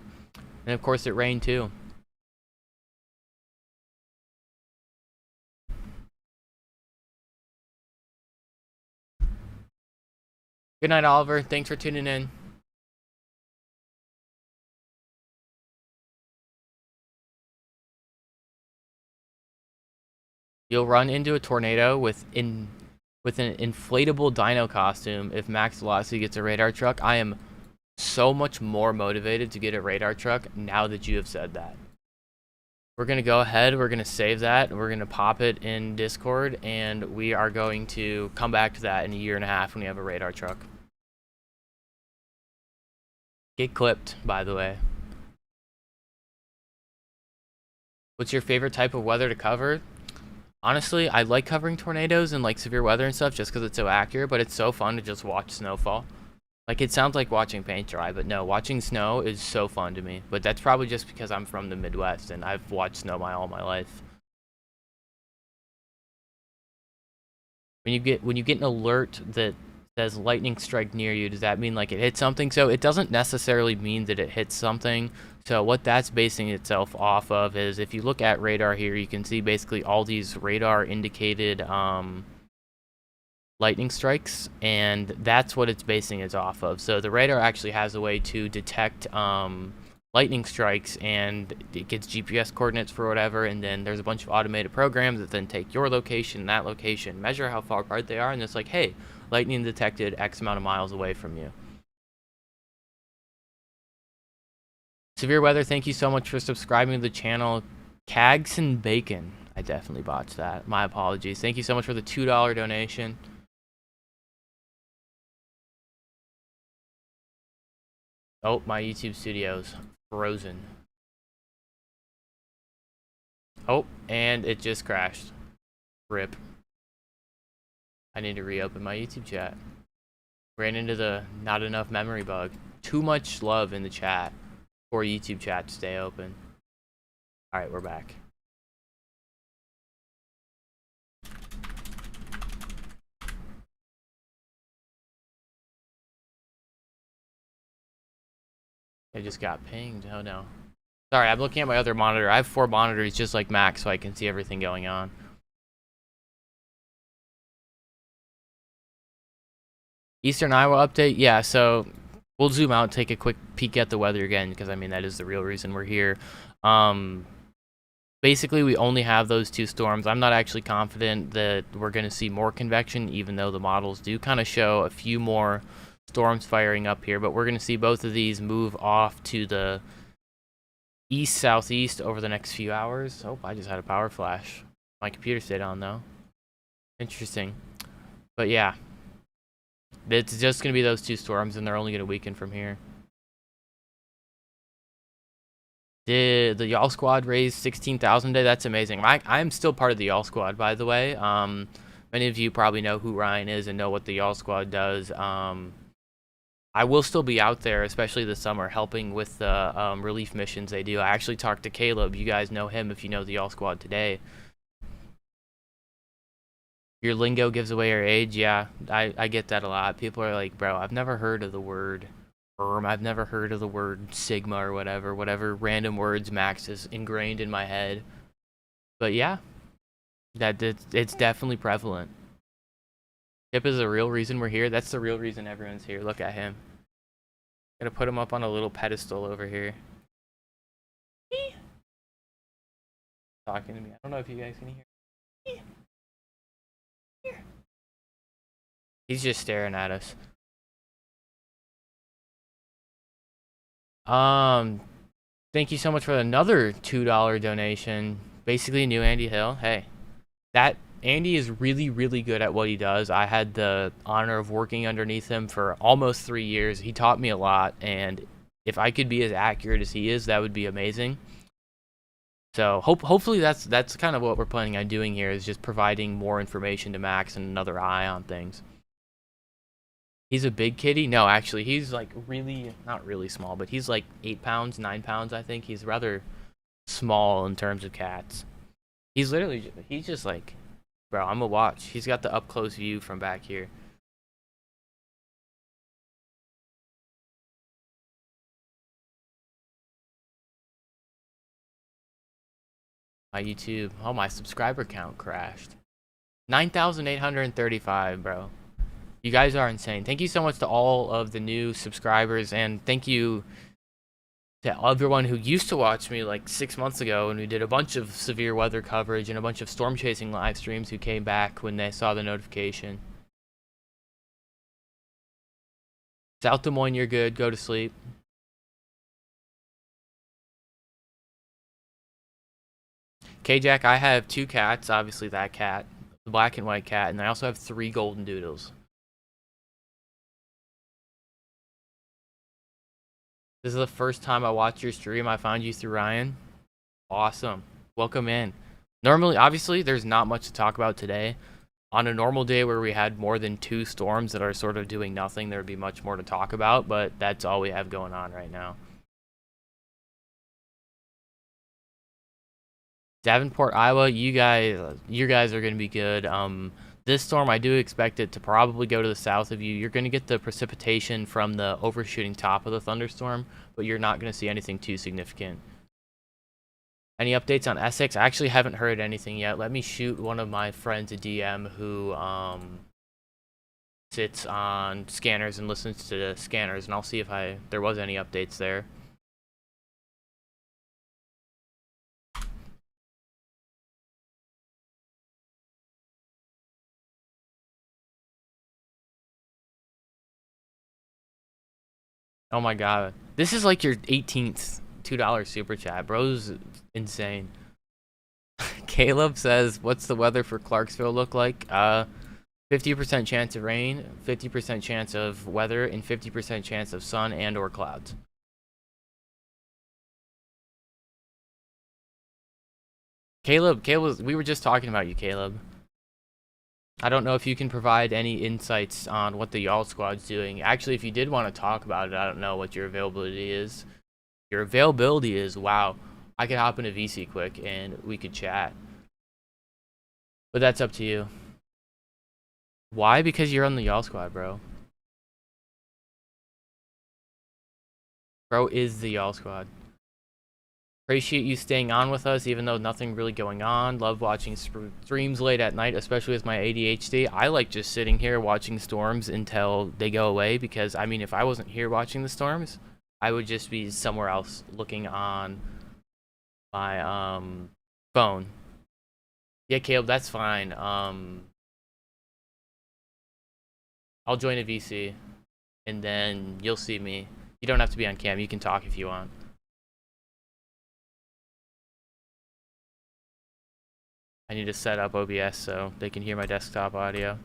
and of course it rained too. Good night, Oliver. Thanks for tuning in. You'll run into a tornado with an inflatable dino costume if Max Velocity gets a radar truck. I am so much more motivated to get a radar truck now that you have said that. We're going to go ahead, we're going to save that, we're going to pop it in Discord, and we are going to come back to that in a year and a half when we have a radar truck. Get clipped, by the way. What's your favorite type of weather to cover? Honestly, I like covering tornadoes and like severe weather and stuff just because it's so accurate, but it's so fun to just watch snowfall. Like, it sounds like watching paint dry, but no, watching snow is so fun to me. But that's probably just because I'm from the Midwest and I've watched snow all my life. When you get an alert that says lightning strike near you, does that mean like it hit something? So it doesn't necessarily mean that it hits something. So what that's basing itself off of is, if you look at radar here, you can see basically all these radar indicated lightning strikes, and that's what it's basing it off of. So the radar actually has a way to detect lightning strikes, and it gets GPS coordinates for whatever, and then there's a bunch of automated programs that then take your location, that location, measure how far apart they are, and it's like, hey, lightning detected X amount of miles away from you. Severe Weather, thank you so much for subscribing to the channel. Cags and Bacon, I definitely botched that. My apologies. Thank you so much for the $2 donation. Oh, my YouTube studio's frozen. Oh, and it just crashed. RIP. I need to reopen my YouTube chat. Ran into the not enough memory bug. Too much love in the chat for YouTube chat to stay open. Alright, we're back. I just got pinged. Oh no. Sorry, I'm looking at my other monitor. I have 4 monitors just like Max, so I can see everything going on. Eastern Iowa update? Yeah, so we'll zoom out and take a quick peek at the weather again, because I mean that is the real reason we're here. Basically, we only have those 2 storms. I'm not actually confident that we're going to see more convection, even though the models do kind of show a few more storms firing up here. But we're going to see both of these move off to the east-southeast over the next few hours. Oh, I just had a power flash. My computer stayed on, though. Interesting. But yeah, it's just going to be those 2 storms, and they're only going to weaken from here. Did the Y'all Squad raise 16,000 today? That's amazing. I'm still part of the Y'all Squad, by the way. Many of you probably know who Ryan is and know what the Y'all Squad does. I will still be out there, especially this summer, helping with the relief missions they do. I actually talked to Caleb. You guys know him if you know the Y'all Squad today. Your lingo gives away your age. Yeah, I get that a lot. People are like, bro, I've never heard of the word I've never heard of the word Sigma or whatever random words Max is ingrained in my head. But yeah, it's definitely prevalent. Tip is the real reason we're here. That's the real reason everyone's here. Look at him. Gonna put him up on a little pedestal over here. Talking to me. I don't know if you guys can hear. Here. He's just staring at us. Thank you so much for another $2 donation. Basically, new Andy Hill. Hey, that Andy is really, really good at what he does. I had the honor of working underneath him for almost 3 years. He taught me a lot, and if I could be as accurate as he is, that would be amazing. So hopefully that's kind of what we're planning on doing here, is just providing more information to Max and another eye on things. He's a big kitty? No, actually, he's like really, not really small, but he's like 8 pounds, 9 pounds, I think. He's rather small in terms of cats. He's literally, he's just like, bro, I'm gonna watch. He's got the up-close view from back here. My YouTube, oh, my subscriber count crashed. 9,835, bro. You guys are insane. Thank you so much to all of the new subscribers, and thank you to everyone who used to watch me like 6 months ago and who did a bunch of severe weather coverage and a bunch of storm chasing live streams, who came back when they saw the notification. South Des Moines, you're good. Go to sleep. K-Jack, I have 2 cats. Obviously that cat, the black and white cat, and I also have 3 golden doodles. This is the first time I watched your stream. I found you through Ryan. Awesome. Welcome in. Normally, obviously, there's not much to talk about today. On a normal day where we had more than 2 storms that are sort of doing nothing, there would be much more to talk about, but that's all we have going on right now. Davenport, Iowa, you guys are going to be good. This storm, I do expect it to probably go to the south of you. You're going to get the precipitation from the overshooting top of the thunderstorm, but you're not going to see anything too significant. Any updates on Essex? I actually haven't heard anything yet. Let me shoot one of my friends a DM who sits on scanners and listens to the scanners, and I'll see if there was any updates there. Oh my god. This is like your 18th $2 super chat. Bro's insane. Caleb says, what's the weather for Clarksville look like? 50% chance of rain, 50% chance of weather, and 50% chance of sun and or clouds. Caleb, we were just talking about you, Caleb. I don't know if you can provide any insights on what the Y'all Squad's doing. Actually, if you did want to talk about it, I don't know what your availability is. Your availability is, wow, I could hop into VC quick and we could chat. But that's up to you. Why? Because you're on the Y'all Squad, bro. Bro is the Y'all Squad. Appreciate you staying on with us, even though nothing really going on. Love watching streams late at night, especially with my ADHD. I like just sitting here watching storms until they go away, because, I mean, if I wasn't here watching the storms, I would just be somewhere else looking on my phone. Yeah, Caleb, that's fine. I'll join a VC, and then you'll see me. You don't have to be on cam. You can talk if you want. I need to set up OBS so they can hear my desktop audio.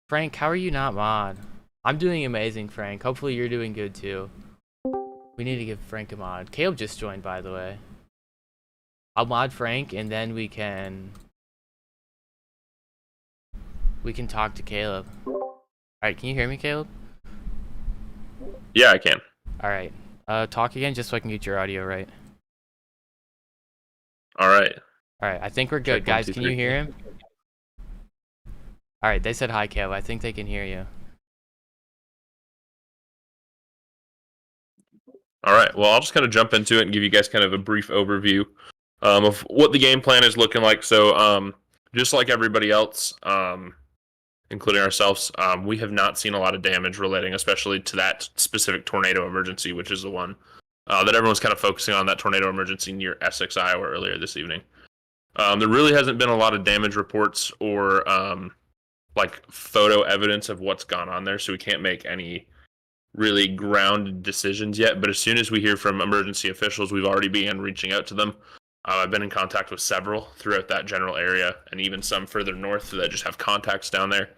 Frank, how are you not mod? I'm doing amazing, Frank. Hopefully you're doing good too. We need to give Frank a mod. Caleb just joined, by the way. I'll mod Frank, and then we can talk to Caleb. Alright, can you hear me, Caleb? Yeah, I can. Alright. Talk again just so I can get your audio right. Alright. Alright, I think we're good. Check, guys, 1, 2, can 3. You hear him? Alright, they said hi, Caleb. I think they can hear you. Alright, well, I'll just kind of jump into it and give you guys kind of a brief overview of what the game plan is looking like. So, just like everybody else, including ourselves, we have not seen a lot of damage relating, especially to that specific tornado emergency, which is the one that everyone's kind of focusing on, that tornado emergency near Essex, Iowa, earlier this evening. There really hasn't been a lot of damage reports or like photo evidence of what's gone on there, so we can't make any really grounded decisions yet. But as soon as we hear from emergency officials, we've already begun reaching out to them. I've been in contact with several throughout that general area, and even some further north that just have contacts down there.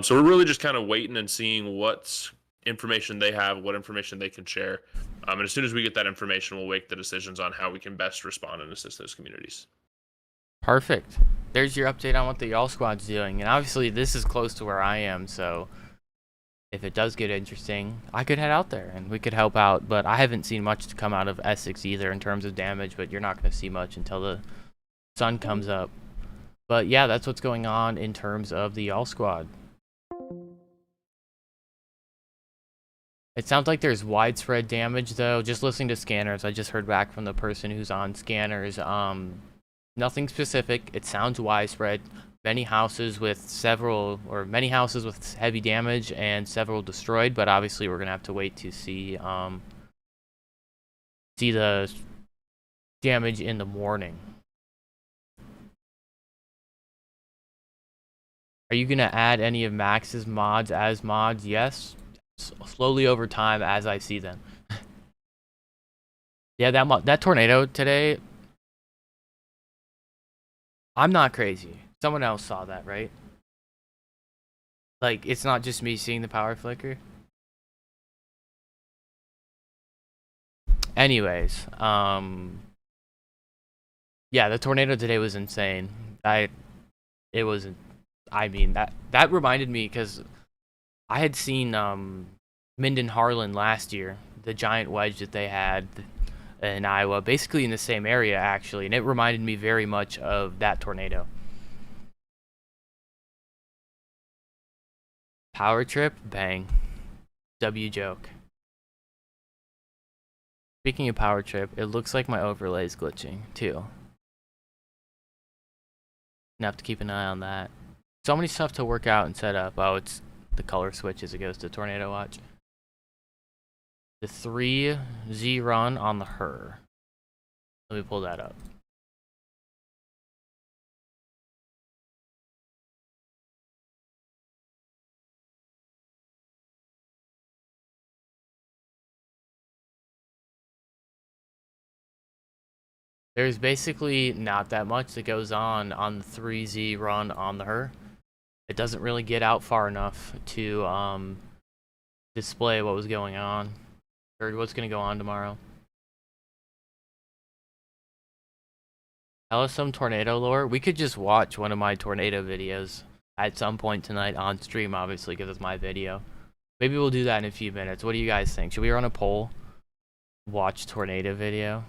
So we're really just kind of waiting and seeing what information they have, what information they can share. And as soon as we get that information, we'll make the decisions on how we can best respond and assist those communities. Perfect. There's your update on what the Y'all Squad's doing. And obviously this is close to where I am, so if it does get interesting, I could head out there and we could help out. But I haven't seen much to come out of Essex either in terms of damage, but you're not going to see much until the sun comes up. But yeah, that's what's going on in terms of the Y'all Squad. It sounds like there's widespread damage, though. Just listening to scanners, I just heard back from the person who's on scanners. Nothing specific. It sounds widespread. Many houses with heavy damage and several destroyed. But obviously, we're gonna have to wait to see the damage in the morning. Are you gonna add any of Max's mods as mods? Yes. Slowly over time as I see them. Yeah, that tornado today, I'm not crazy. Someone else saw that, right? Like, it's not just me seeing the power flicker. Anyways, yeah, the tornado today was insane. It was, I mean, that reminded me because I had seen Minden Harlan last year, the giant wedge that they had in Iowa, basically in the same area actually, and it reminded me very much of that tornado. Power trip, bang. W joke. Speaking of power trip, it looks like my overlay is glitching too. Gonna have to keep an eye on that. So many stuff to work out and set up. Oh, it's the color switch as it goes to Tornado Watch. The 3Z run on the her. Let me pull that up. There's basically not that much that goes on the 3Z run on the her. It doesn't really get out far enough to display what was going on or what's going to go on tomorrow. Tell us some tornado lore. We could just watch one of my tornado videos at some point tonight on stream, obviously, because it's my video. Maybe we'll do that in a few minutes. What do you guys think? Should we run a poll? Watch tornado video.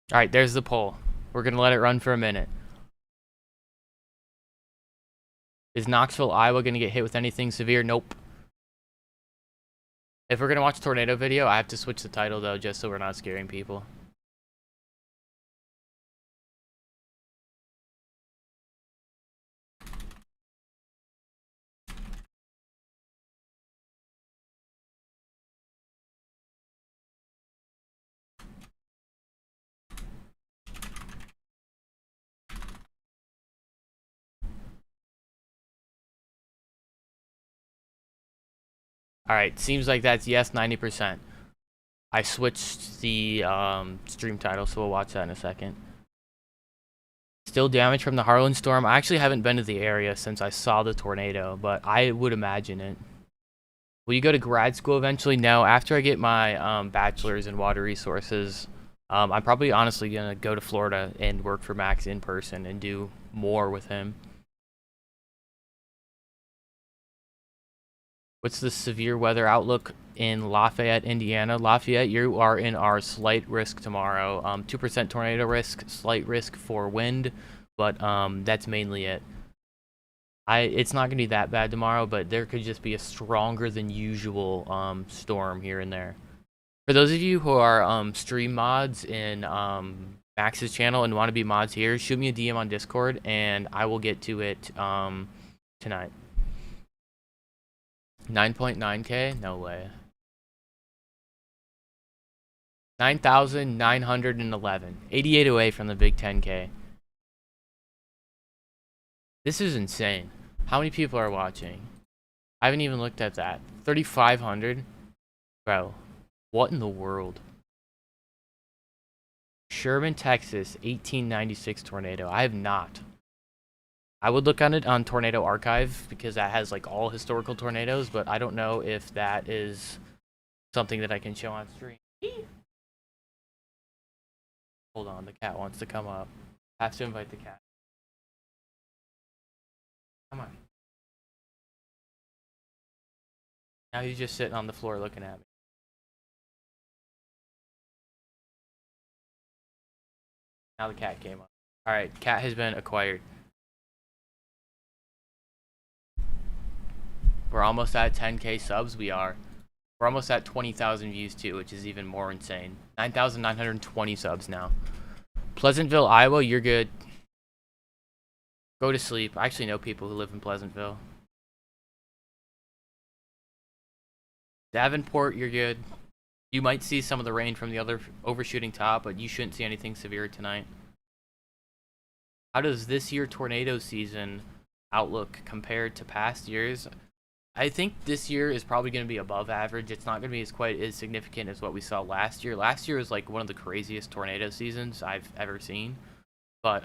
Alright, there's the poll. We're going to let it run for a minute. Is Knoxville, Iowa going to get hit with anything severe? Nope. If we're going to watch tornado video, I have to switch the title, though, just so we're not scaring people. Alright, seems like that's yes, 90%. I switched the stream title, so we'll watch that in a second. Still damage from the Harlan storm. I actually haven't been to the area since I saw the tornado, but I would imagine it. Will you go to grad school eventually? No, after I get my bachelor's in water resources, I'm probably honestly going to go to Florida and work for Max in person and do more with him. What's the severe weather outlook in Lafayette, Indiana? Lafayette, you are in our slight risk tomorrow. 2% tornado risk, slight risk for wind, but that's mainly it. It's not going to be that bad tomorrow, but there could just be a stronger than usual storm here and there. For those of you who are stream mods in Max's channel and want to be mods here, shoot me a DM on Discord, and I will get to it tonight. 9.9k? No way. 9,911. 88 away from the big 10k. This is insane. How many people are watching? I haven't even looked at that. 3,500? Bro, what in the world? Sherman, Texas, 1896 tornado. I have not. I would look on it on Tornado Archive because that has like all historical tornadoes, but I don't know if that is something that I can show on stream. Hold on, the cat wants to come up. I have to invite the cat. Come on. Now he's just sitting on the floor looking at me. Now the cat came up. Alright, cat has been acquired. We're almost at 10k subs. We're almost at 20,000 views too, which is even more insane. 9,920 subs now. Pleasantville, Iowa, you're good. Go to sleep. I actually know people who live in Pleasantville. Davenport, you're good. You might see some of the rain from the other overshooting top, but you shouldn't see anything severe tonight. How does this year tornado season outlook compared to past years? I think this year is probably going to be above average. It's not going to be quite as significant as what we saw last year. Last year was like one of the craziest tornado seasons I've ever seen. but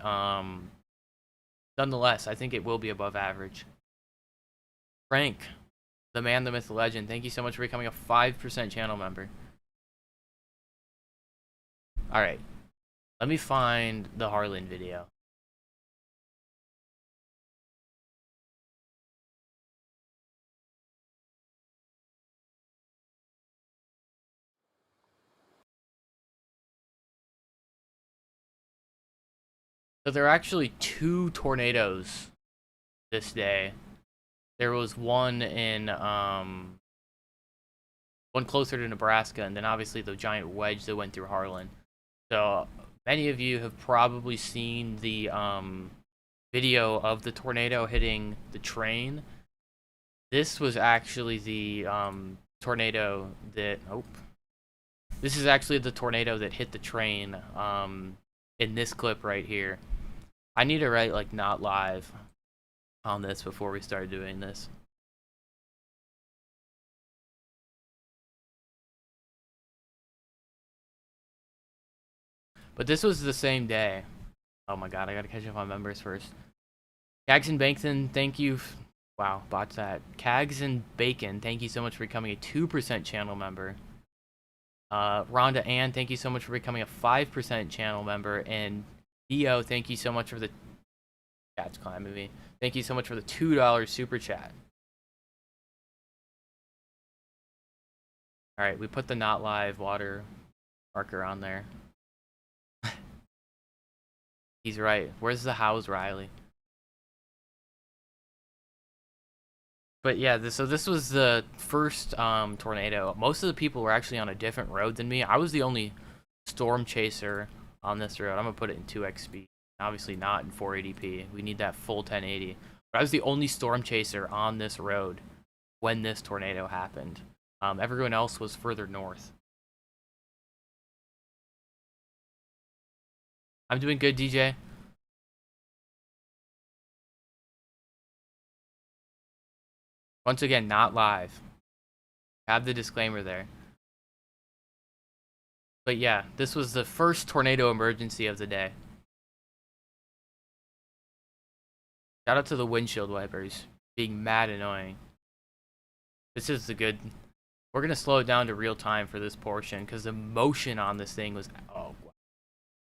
nonetheless, I think it will be above average. Frank, the man, the myth, the legend, thank you so much for becoming a 5% channel member. Alright, let me find the Harlan video. So there are actually 2 tornadoes this day. There was one in one closer to Nebraska, and then obviously the giant wedge that went through Harlan. So many of you have probably seen the video of the tornado hitting the train. This was actually the tornado that this is actually the tornado that hit the train in this clip right here. I need to write like not live on this before we start doing this. But this was the same day. Oh my god, I gotta catch up on members first. Cags and Bacon, thank you. Wow, botched that. Cags and Bacon, thank you so much for becoming a 2% channel member. Rhonda Ann, thank you so much for becoming a 5% channel member. And Dio, thank you so much for the chat's climbing me. Thank you so much for the $2 super chat. Alright, we put the not live water marker on there. He's right. Where's the house, Riley? But yeah, so this was the first tornado. Most of the people were actually on a different road than me. I was the only storm chaser on this road. I'm gonna put it in 2x speed. Obviously not in 480p. We need that full 1080. But I was the only storm chaser on this road when this tornado happened. Everyone else was further north. I'm doing good, DJ. Once again, not live. Have the disclaimer there. But yeah, this was the first tornado emergency of the day. Shout out to the windshield wipers being mad annoying. This is the good. We're gonna slow it down to real time for this portion because the motion on this thing was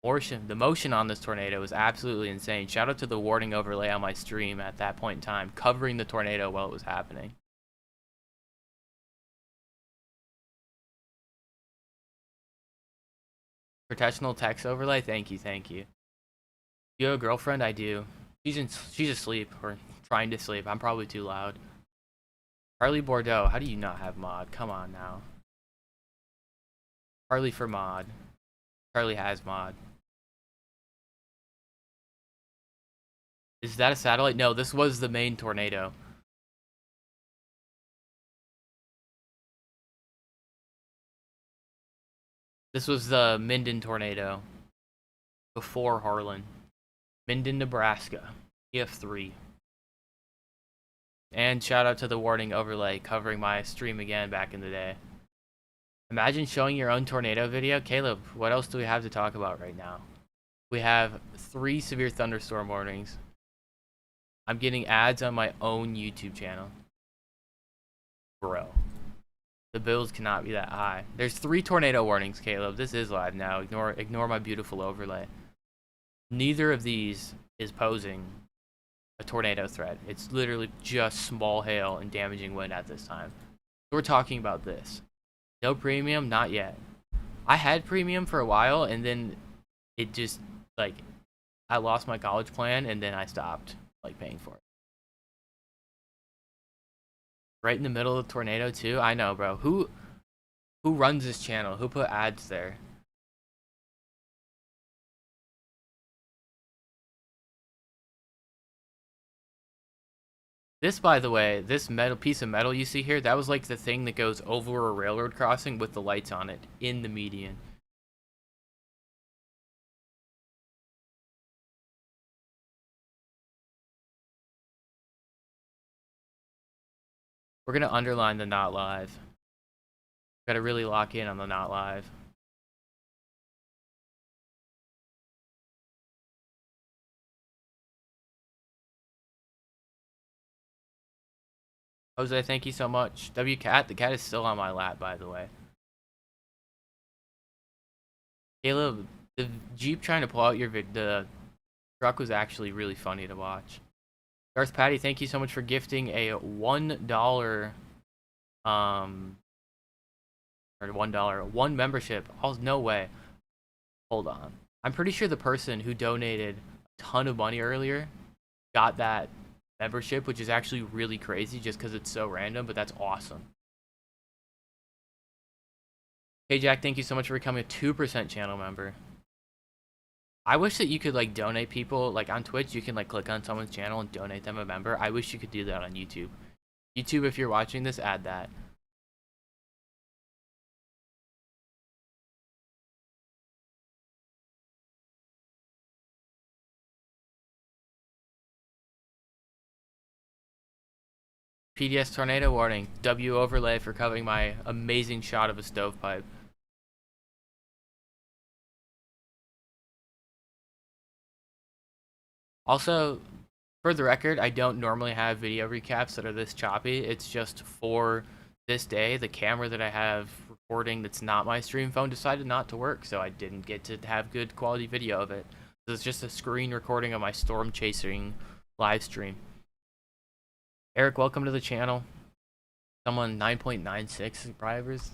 the motion on this tornado was absolutely insane. Shout out to the warning overlay on my stream at that point in time, covering the tornado while it was happening. Professional text overlay, thank you, thank you. You have a girlfriend? I do. She's asleep or trying to sleep. I'm probably too loud. Harley Bordeaux, how do you not have mod? Come on now. Harley for mod. Charlie has mod. Is that a satellite? No, this was the main tornado. This was the Minden tornado before Harlan. Minden, Nebraska. EF3. And shout out to the warning overlay covering my stream again back in the day. Imagine showing your own tornado video. Caleb, what else do we have to talk about right now? We have 3 severe thunderstorm warnings. I'm getting ads on my own YouTube channel. Bro. The bills cannot be that high. There's 3 tornado warnings, Caleb. This is live now. Ignore my beautiful overlay. Neither of these is posing a tornado threat. It's literally just small hail and damaging wind at this time. We're talking about this. No premium? Not yet. I had premium for a while, and then it just, like, I lost my college plan, and then I stopped, like, paying for it. Right in the middle of the tornado, too? I know, bro. Who runs this channel? Who put ads there? This, by the way, this metal piece of metal you see here, that was like the thing that goes over a railroad crossing with the lights on it in the median. We're gonna underline the not live. Gotta really lock in on the not live. Jose, thank you so much. W Cat, the cat is still on my lap, by the way. Caleb, the Jeep trying to pull out the truck was actually really funny to watch. Darth Patty, thank you so much for gifting a $1 or one membership. Oh, no way. Hold on. I'm pretty sure the person who donated a ton of money earlier got that membership, which is actually really crazy just because it's so random, but that's awesome. Hey Jack, thank you so much for becoming a 2% channel member. I wish that you could like donate people, like on Twitch, you can like click on someone's channel and donate them a member. I wish you could do that on YouTube. YouTube, if you're watching this, add that. PDS tornado warning. W overlay for covering my amazing shot of a stovepipe. Also, for the record, I don't normally have video recaps that are this choppy. It's just for this day, the camera that I have recording that's not my stream phone decided not to work, so I didn't get to have good quality video of it. So it's just a screen recording of my storm chasing live stream. Eric, welcome to the channel. Someone 9.96 subscribers.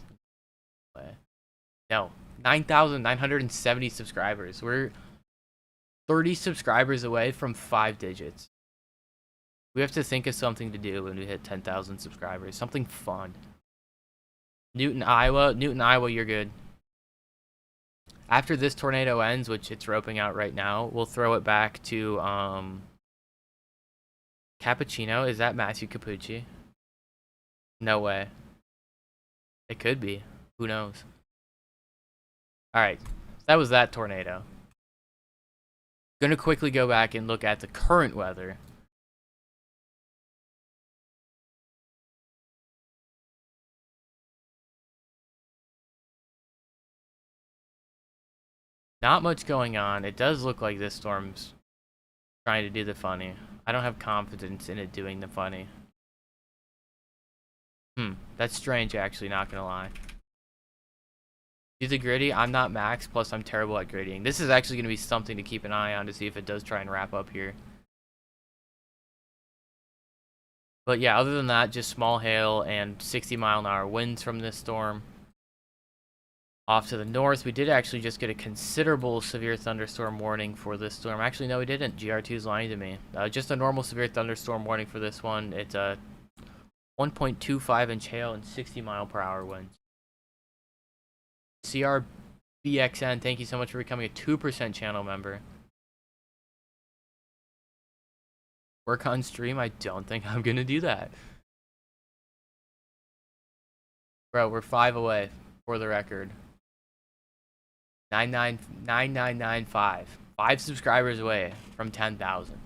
No, 9,970 subscribers. We're 30 subscribers away from 5 digits. We have to think of something to do when we hit 10,000 subscribers. Something fun. Newton, Iowa, you're good. After this tornado ends, which it's roping out right now, we'll throw it back to Cappuccino. Is that Matthew Capucci? No way. It could be. Who knows? Alright, that was that tornado. Gonna quickly go back and look at the current weather. Not much going on. It does look like this storm's trying to do the funny. I don't have confidence in it doing the funny. That's strange actually, not gonna lie. Do the gritty. I'm not Max, plus I'm terrible at grittying. This is actually going to be something to keep an eye on to see if it does try and wrap up here. But yeah, other than that, just small hail and 60-mile-an-hour winds from this storm. Off to the north, we did actually just get a considerable severe thunderstorm warning for this storm. Actually, no, we didn't. GR2 is lying to me. Just a normal severe thunderstorm warning for this one. It's a 1.25-inch hail and 60-mile-per-hour winds. CRBXN, thank you so much for becoming a 2% channel member. Work on stream? I don't think I'm gonna do that. Bro, we're 5 away, for the record. 9995. 5 subscribers away from 10,000.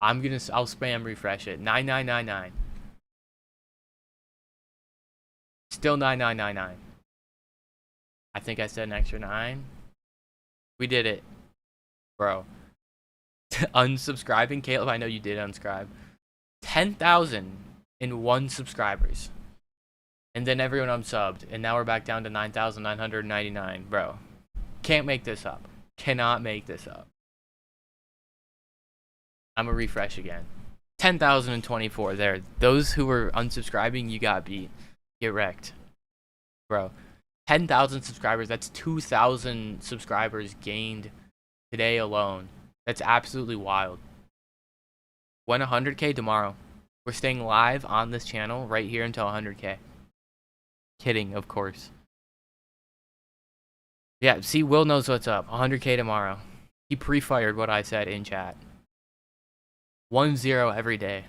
I'll spam refresh it. 9999. Still 9999. I think I said an extra 9. We did it. Bro. Unsubscribing? Caleb, I know you did unsubscribe. 10,001 subscribers. And then everyone unsubbed. And now we're back down to 9,999. Bro. Can't make this up. Cannot make this up. I'm gonna refresh again. 10,024 there. Those who were unsubscribing, you got beat. Get wrecked. Bro. 10,000 subscribers. That's 2,000 subscribers gained today alone. That's absolutely wild. When 100K tomorrow. We're staying live on this channel right here until 100K. Kidding, of course. Yeah, see, Will knows what's up. 100K tomorrow. He pre-fired what I said in chat. 1-0 every day.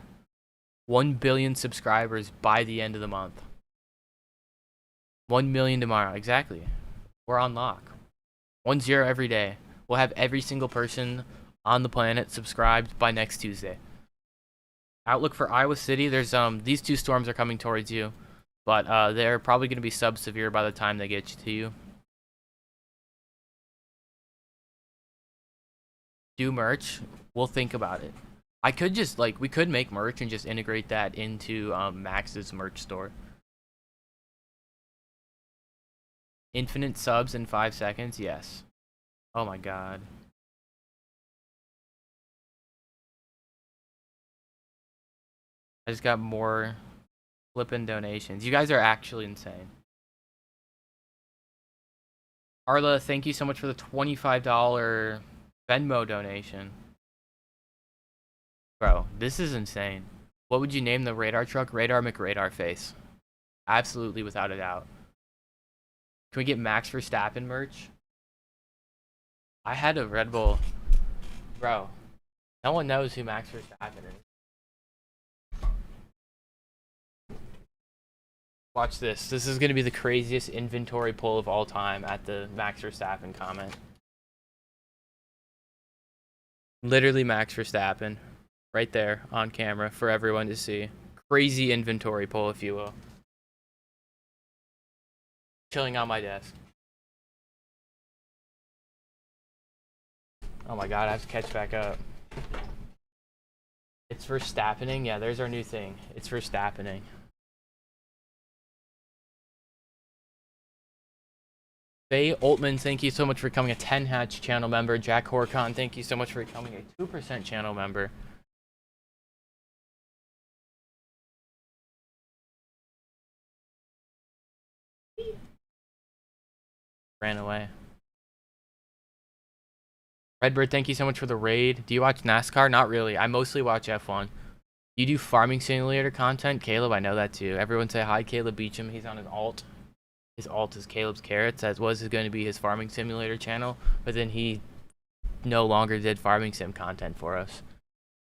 1 billion subscribers by the end of the month. 1 million tomorrow. Exactly. We're on lock. 1-0 every day. We'll have every single person on the planet subscribed by next Tuesday. Outlook for Iowa City. There's these 2 storms are coming towards you, but they're probably going to be sub-severe by the time they get to you. Do merch. We'll think about it. I could just like we could make merch and just integrate that into Max's merch store. Infinite subs in 5 seconds, yes. Oh my god. I just got more flippin' donations. You guys are actually insane. Arla, thank you so much for the $25 Venmo donation. Bro, this is insane. What would you name the radar truck? Radar McRadar face. Absolutely, without a doubt. Can we get Max Verstappen merch? I had a Red Bull. Bro, no one knows who Max Verstappen is. Watch this. This is going to be the craziest inventory pull of all time at the Max Verstappen comment. Literally Max Verstappen. Right there on camera for everyone to see. Crazy inventory pull, if you will. Chilling on my desk. Oh my god, I have to catch back up. It's Verstappening? Yeah, there's our new thing. It's Verstappening. Faye Altman, thank you so much for becoming a 10 Hatch channel member. Jack Horcon, thank you so much for becoming a 2% channel member. Ran away. Redbird, thank you so much for the raid. Do you watch NASCAR? Not really. I mostly watch F1. You do farming simulator content? Caleb, I know that too. Everyone say hi, Caleb Beecham. He's on his alt. His alt is Caleb's Carrots. That was going to be his farming simulator channel, but then he no longer did farming sim content for us.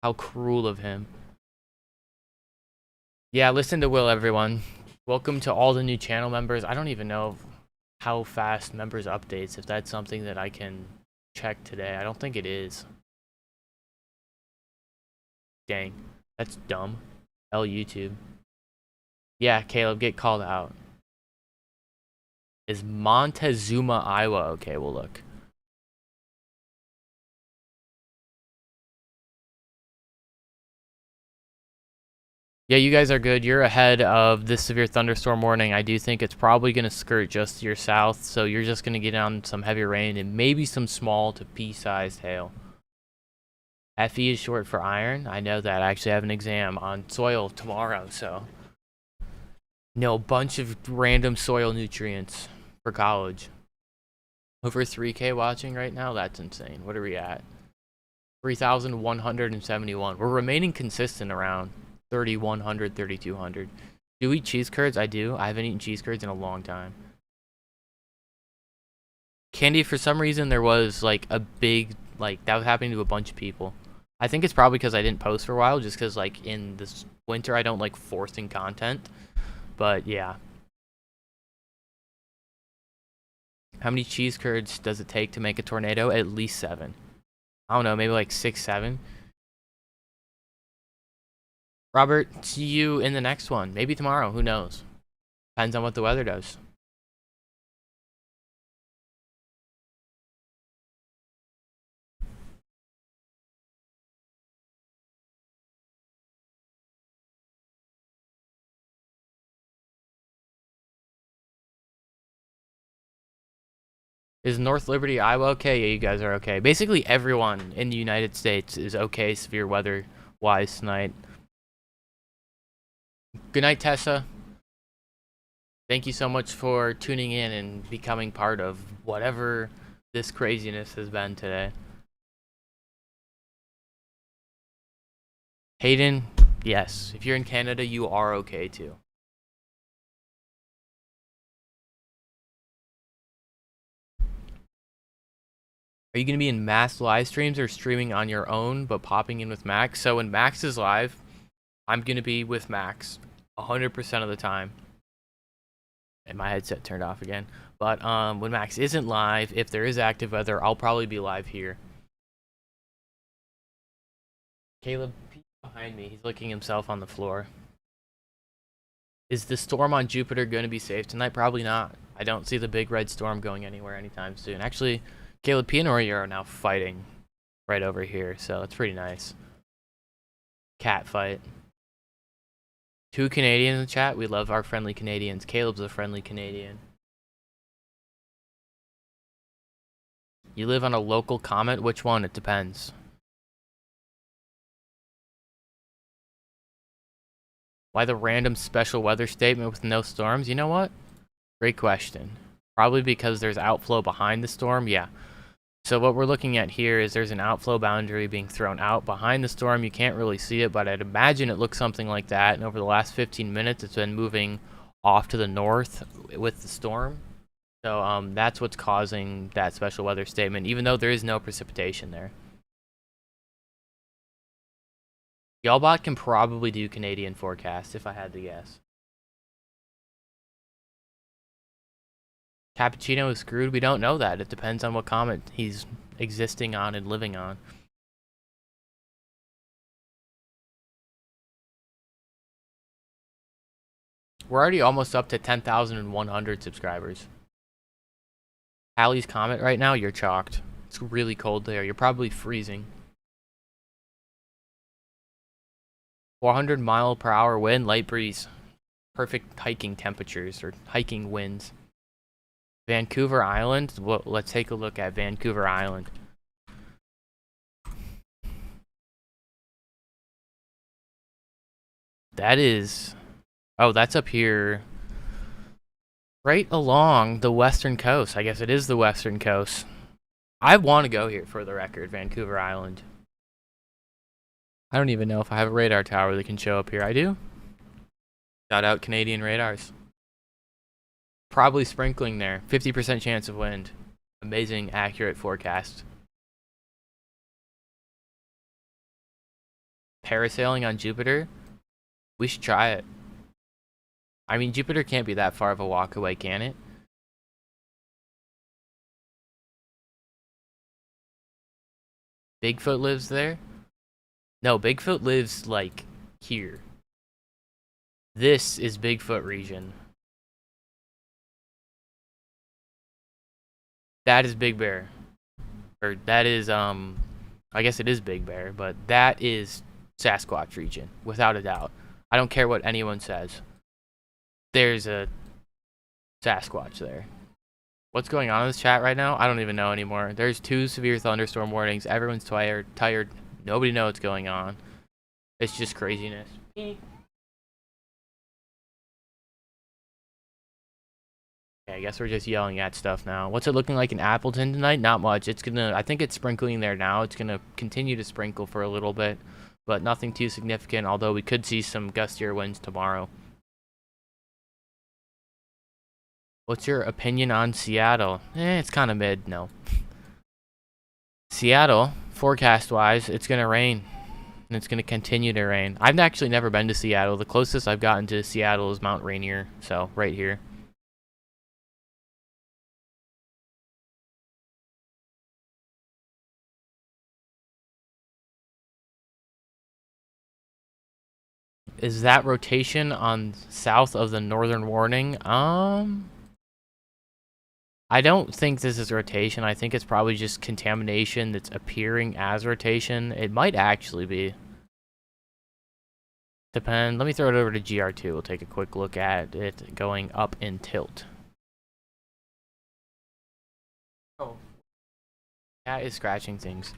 How cruel of him. Yeah, listen to Will, everyone. Welcome to all the new channel members. I don't even know how fast members updates, if that's something that I can check today. I don't think it is. Dang, that's dumb. YouTube. Yeah, Caleb, get called out. Is Montezuma, Iowa? Okay, we'll look. Yeah, you guys are good. You're ahead of this severe thunderstorm warning. I do think it's probably going to skirt just to your south, so you're just going to get on some heavy rain and maybe some small to pea-sized hail. FE is short for iron. I know that. I actually have an exam on soil tomorrow, so no, bunch of random soil nutrients for college. Over 3K watching right now? That's insane. What are we at? 3,171. We're remaining consistent around 3,100, 3,200. Do you eat cheese curds? I do. I haven't eaten cheese curds in a long time. Candy, for some reason, there was like a big, like, that was happening to a bunch of people. I think it's probably because I didn't post for a while, just because, like, in this winter, I don't like forcing content. But, yeah. How many cheese curds does it take to make a tornado? At least 7. I don't know, maybe like 6, 7. Robert, see you in the next one. Maybe tomorrow. Who knows? Depends on what the weather does. Is North Liberty, Iowa okay? Yeah, you guys are okay. Basically, everyone in the United States is okay severe weather-wise tonight. Good night, Tessa. Thank you so much for tuning in and becoming part of whatever this craziness has been today. Hayden, yes. If you're in Canada, you are okay too. Are you going to be in Max live streams or streaming on your own but popping in with Max? So when Max is live, I'm going to be with Max 100% of the time. And my headset turned off again. But when Max isn't live, if there is active weather, I'll probably be live here. Caleb, behind me, he's licking himself on the floor. Is the storm on Jupiter going to be safe tonight? Probably not. I don't see the big red storm going anywhere anytime soon. Actually, Caleb P and Ori are now fighting right over here, so it's pretty nice. Cat fight. 2 Canadians in the chat. We love our friendly Canadians. Caleb's a friendly Canadian. You live on a local comet? Which one? It depends. Why the random special weather statement with no storms? You know what? Great question. Probably because there's outflow behind the storm. Yeah. So what we're looking at here is there's an outflow boundary being thrown out behind the storm. You can't really see it, but I'd imagine it looks something like that. And over the last 15 minutes, it's been moving off to the north with the storm. So that's what's causing that special weather statement, even though there is no precipitation there. Y'allbot can probably do Canadian forecast, if I had to guess. Cappuccino is screwed? We don't know that. It depends on what comet he's existing on and living on. We're already almost up to 10,100 subscribers. Halley's Comet right now, you're chalked. It's really cold there. You're probably freezing. 400-mile-per-hour wind, light breeze. Perfect hiking temperatures or hiking winds. Vancouver Island. Well, let's take a look at Vancouver Island. That is... Oh, that's up here. Right along the western coast. I guess it is the western coast. I want to go here for the record, Vancouver Island. I don't even know if I have a radar tower that can show up here. I do. Shout out Canadian radars. Probably sprinkling there. 50% chance of wind. Amazing, accurate forecast. Parasailing on Jupiter? We should try it. I mean, Jupiter can't be that far of a walk away, can it? Bigfoot lives there? No, Bigfoot lives, like, here. This is Bigfoot region. That is Big Bear. Or that is, I guess it is Big Bear, but that is Sasquatch region, without a doubt. I don't care what anyone says. There's a Sasquatch there. What's going on in this chat right now? I don't even know anymore. There's 2 severe thunderstorm warnings. Everyone's tired. Nobody knows what's going on. It's just craziness. I guess we're just yelling at stuff now. What's it looking like in Appleton tonight? Not much. I think it's sprinkling there now. It's gonna continue to sprinkle for a little bit, but nothing too significant, although we could see some gustier winds tomorrow. What's your opinion on Seattle? It's kind of mid, no. Seattle, forecast-wise, it's gonna rain. And it's gonna continue to rain. I've actually never been to Seattle. The closest I've gotten to Seattle is Mount Rainier, so right here. Is that rotation on south of the northern warning? I don't think this is rotation. I think it's probably just contamination that's appearing as rotation. It might actually be. Let me throw it over to GR2. We'll take a quick look at it going up in tilt. Oh. Cat is scratching things.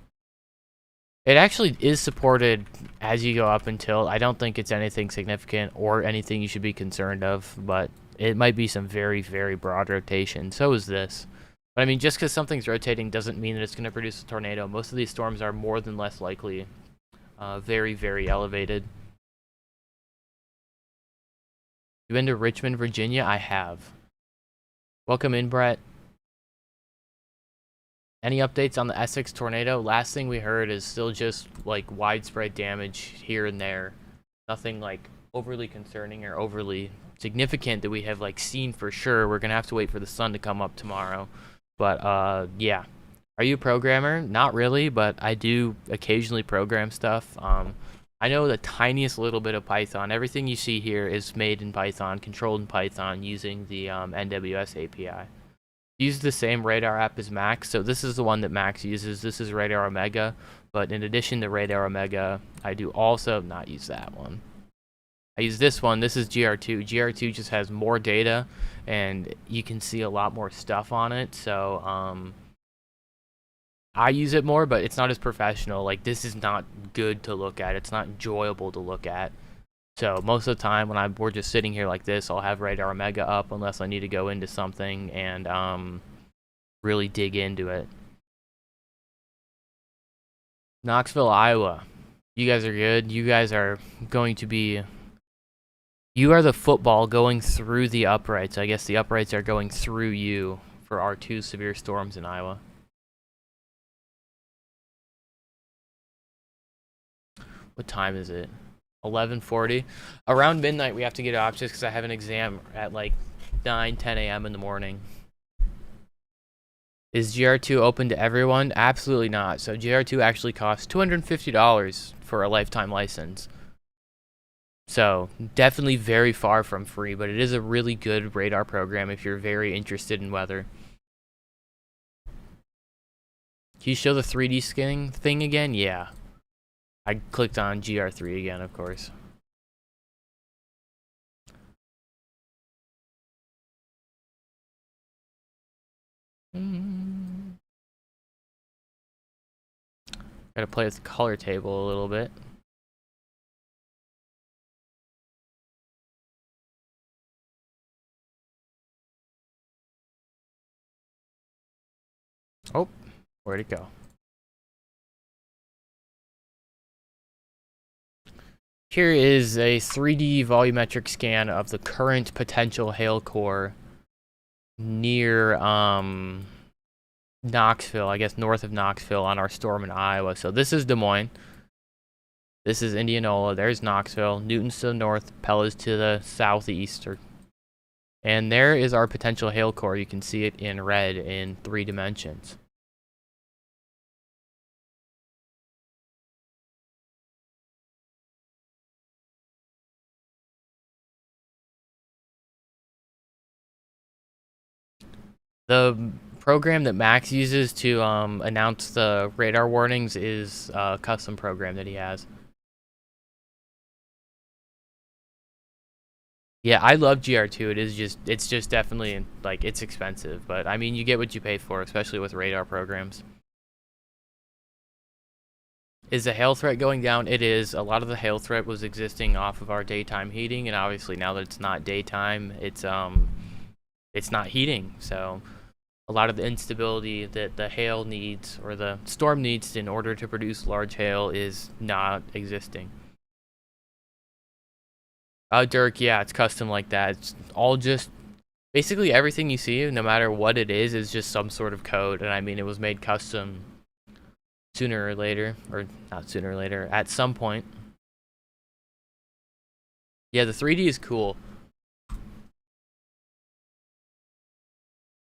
It actually is supported as you go up in tilt. I don't think it's anything significant or anything you should be concerned of, but it might be some very, very broad rotation. So is this. But I mean, just because something's rotating doesn't mean that it's going to produce a tornado. Most of these storms are more than less likely very, very elevated. You been to Richmond, Virginia? I have. Welcome in, Brett. Any updates on the Essex tornado? Last thing we heard is still just like widespread damage here and there. Nothing like overly concerning or overly significant that we have like seen for sure. We're gonna have to wait for the sun to come up tomorrow. But yeah. Are you a programmer? Not really, but I do occasionally program stuff. I know the tiniest little bit of Python. Everything you see here is made in Python, controlled in Python using the NWS API. Use the same radar app as Max. So this is the one that Max uses. This is Radar Omega. But in addition to Radar Omega, I do also not use that one. I use this one. This is GR2. GR2 just has more data, and you can see a lot more stuff on it. So I use it more, but it's not as professional. Like, this is not good to look at. It's not enjoyable to look at. So most of the time when we're just sitting here like this, I'll have Radar Omega up unless I need to go into something and really dig into it. Knoxville, Iowa. You guys are good. You guys are going to be... You are the football going through the uprights. I guess the uprights are going through you for our 2 severe storms in Iowa. What time is it? 11:40. Around midnight, we have to get off just because I have an exam at like 9-10 a.m. in the morning. Is GR2 open to everyone? Absolutely not. So GR2 actually costs $250 for a lifetime license. So definitely very far from free, but it is a really good radar program if you're very interested in weather. Can you show the 3D scanning thing again? Yeah. I clicked on GR3 again, of course. Gotta play with the color table a little bit. Oh, where'd it go? Here is a 3D volumetric scan of the current potential hail core near Knoxville, I guess north of Knoxville on our storm in Iowa. So this is Des Moines. This is Indianola. There's Knoxville. Newton's to the north. Pella's to the southeast. And there is our potential hail core. You can see it in red in 3 dimensions. The program that Max uses to announce the radar warnings is a custom program that he has. Yeah, I love GR2. It's just definitely, like, it's expensive, but I mean, you get what you pay for, especially with radar programs. Is the hail threat going down? It is. A lot of the hail threat was existing off of our daytime heating, and obviously now that it's not daytime, it's not heating. So a lot of the instability that the hail needs or the storm needs in order to produce large hail is not existing. Dirk, yeah, it's custom like that. It's all just basically everything you see, no matter what it is just some sort of code. And I mean, it was made custom sooner or later, or not sooner or later, at some point. Yeah, the 3D is cool.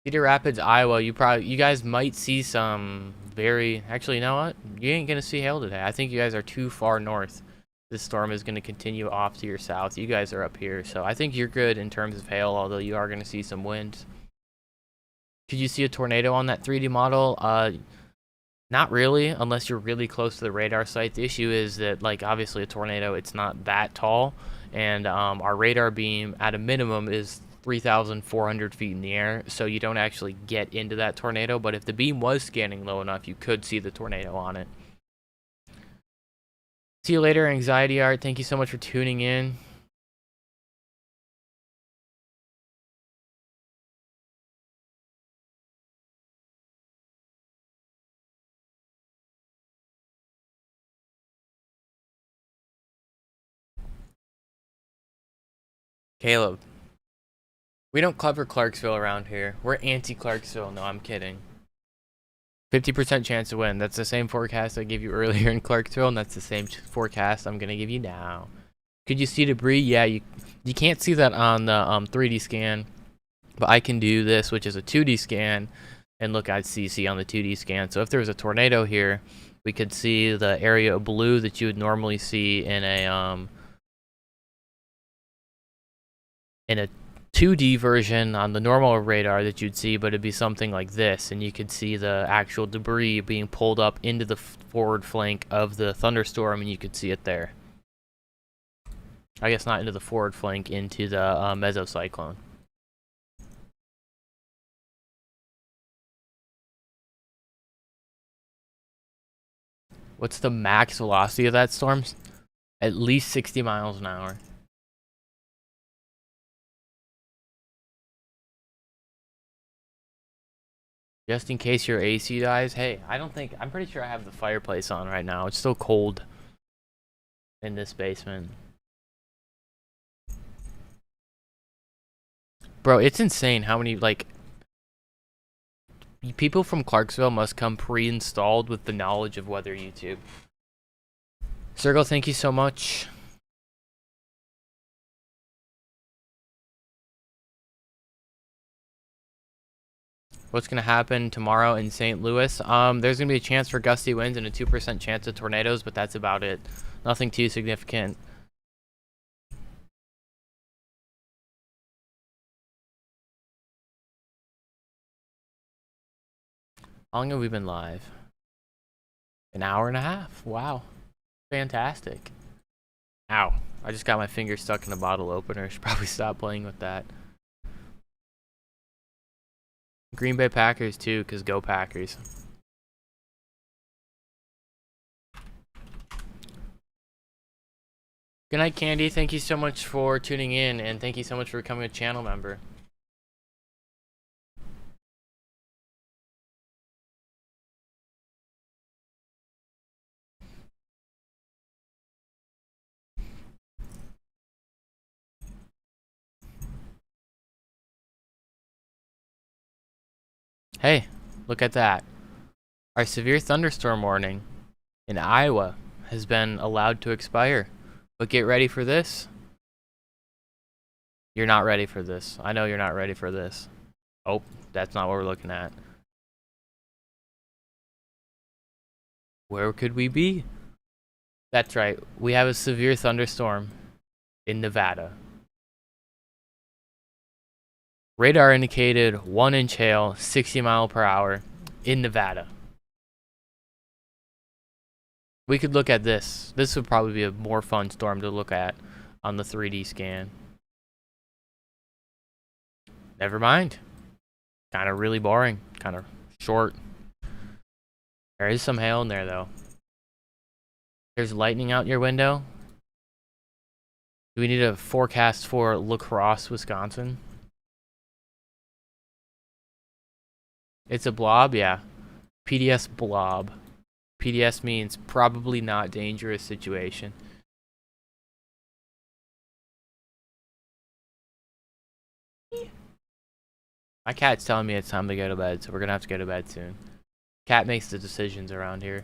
Cedar Rapids, Iowa, you guys might see some actually, you know what? You ain't gonna see hail today. I think you guys are too far north. This storm is gonna continue off to your south. You guys are up here, so I think you're good in terms of hail, although you are gonna see some wind. Could you see a tornado on that 3D model? Not really, unless you're really close to the radar site. The issue is that, like, obviously a tornado, it's not that tall, and our radar beam at a minimum is 3,400 feet in the air, so you don't actually get into that tornado. But if the beam was scanning low enough, you could see the tornado on it. See you later, Anxiety Art. Thank you so much for tuning in. Caleb. We don't cover Clarksville around here. We're anti-Clarksville. No, I'm kidding. 50% chance to win. That's the same forecast I gave you earlier in Clarksville, and that's the same forecast I'm going to give you now. Could you see debris? Yeah, you can't see that on the 3D scan, but I can do this, which is a 2D scan, and look at CC on the 2D scan. So if there was a tornado here, we could see the area of blue that you would normally see in a 2D version on the normal radar that you'd see, but it'd be something like this, and you could see the actual debris being pulled up into the forward flank of the thunderstorm, and you could see it there. I guess not into the forward flank, into the mesocyclone. What's the max velocity of that storm? At least 60 miles an hour. Just in case your AC dies. Hey, I'm pretty sure I have the fireplace on right now. It's still cold in this basement. Bro, it's insane how many, like, people from Clarksville must come pre-installed with the knowledge of weather YouTube. Circle, thank you so much. What's going to happen tomorrow in St. Louis? There's going to be a chance for gusty winds and a 2% chance of tornadoes, but that's about it. Nothing too significant. How long have we been live? An hour and a half. Wow. Fantastic. Ow. I just got my finger stuck in a bottle opener. Should probably stop playing with that. Green Bay Packers too, because go Packers. Good night, Candy. Thank you so much for tuning in, and thank you so much for becoming a channel member. Hey, look at that. Our severe thunderstorm warning in Iowa has been allowed to expire. But get ready for this. You're not ready for this. I know you're not ready for this. Oh, that's not what we're looking at. Where could we be? That's right. We have a severe thunderstorm in Nevada. Radar indicated 1-inch hail, 60 mile per hour in Nevada. We could look at this. This would probably be a more fun storm to look at on the 3D scan. Never mind. Kind of really boring. Kind of short. There is some hail in there, though. There's lightning out your window. Do we need a forecast for La Crosse, Wisconsin? It's a blob, yeah. PDS blob. PDS means probably not dangerous situation. My cat's telling me it's time to go to bed, so we're gonna have to go to bed soon. Cat makes the decisions around here.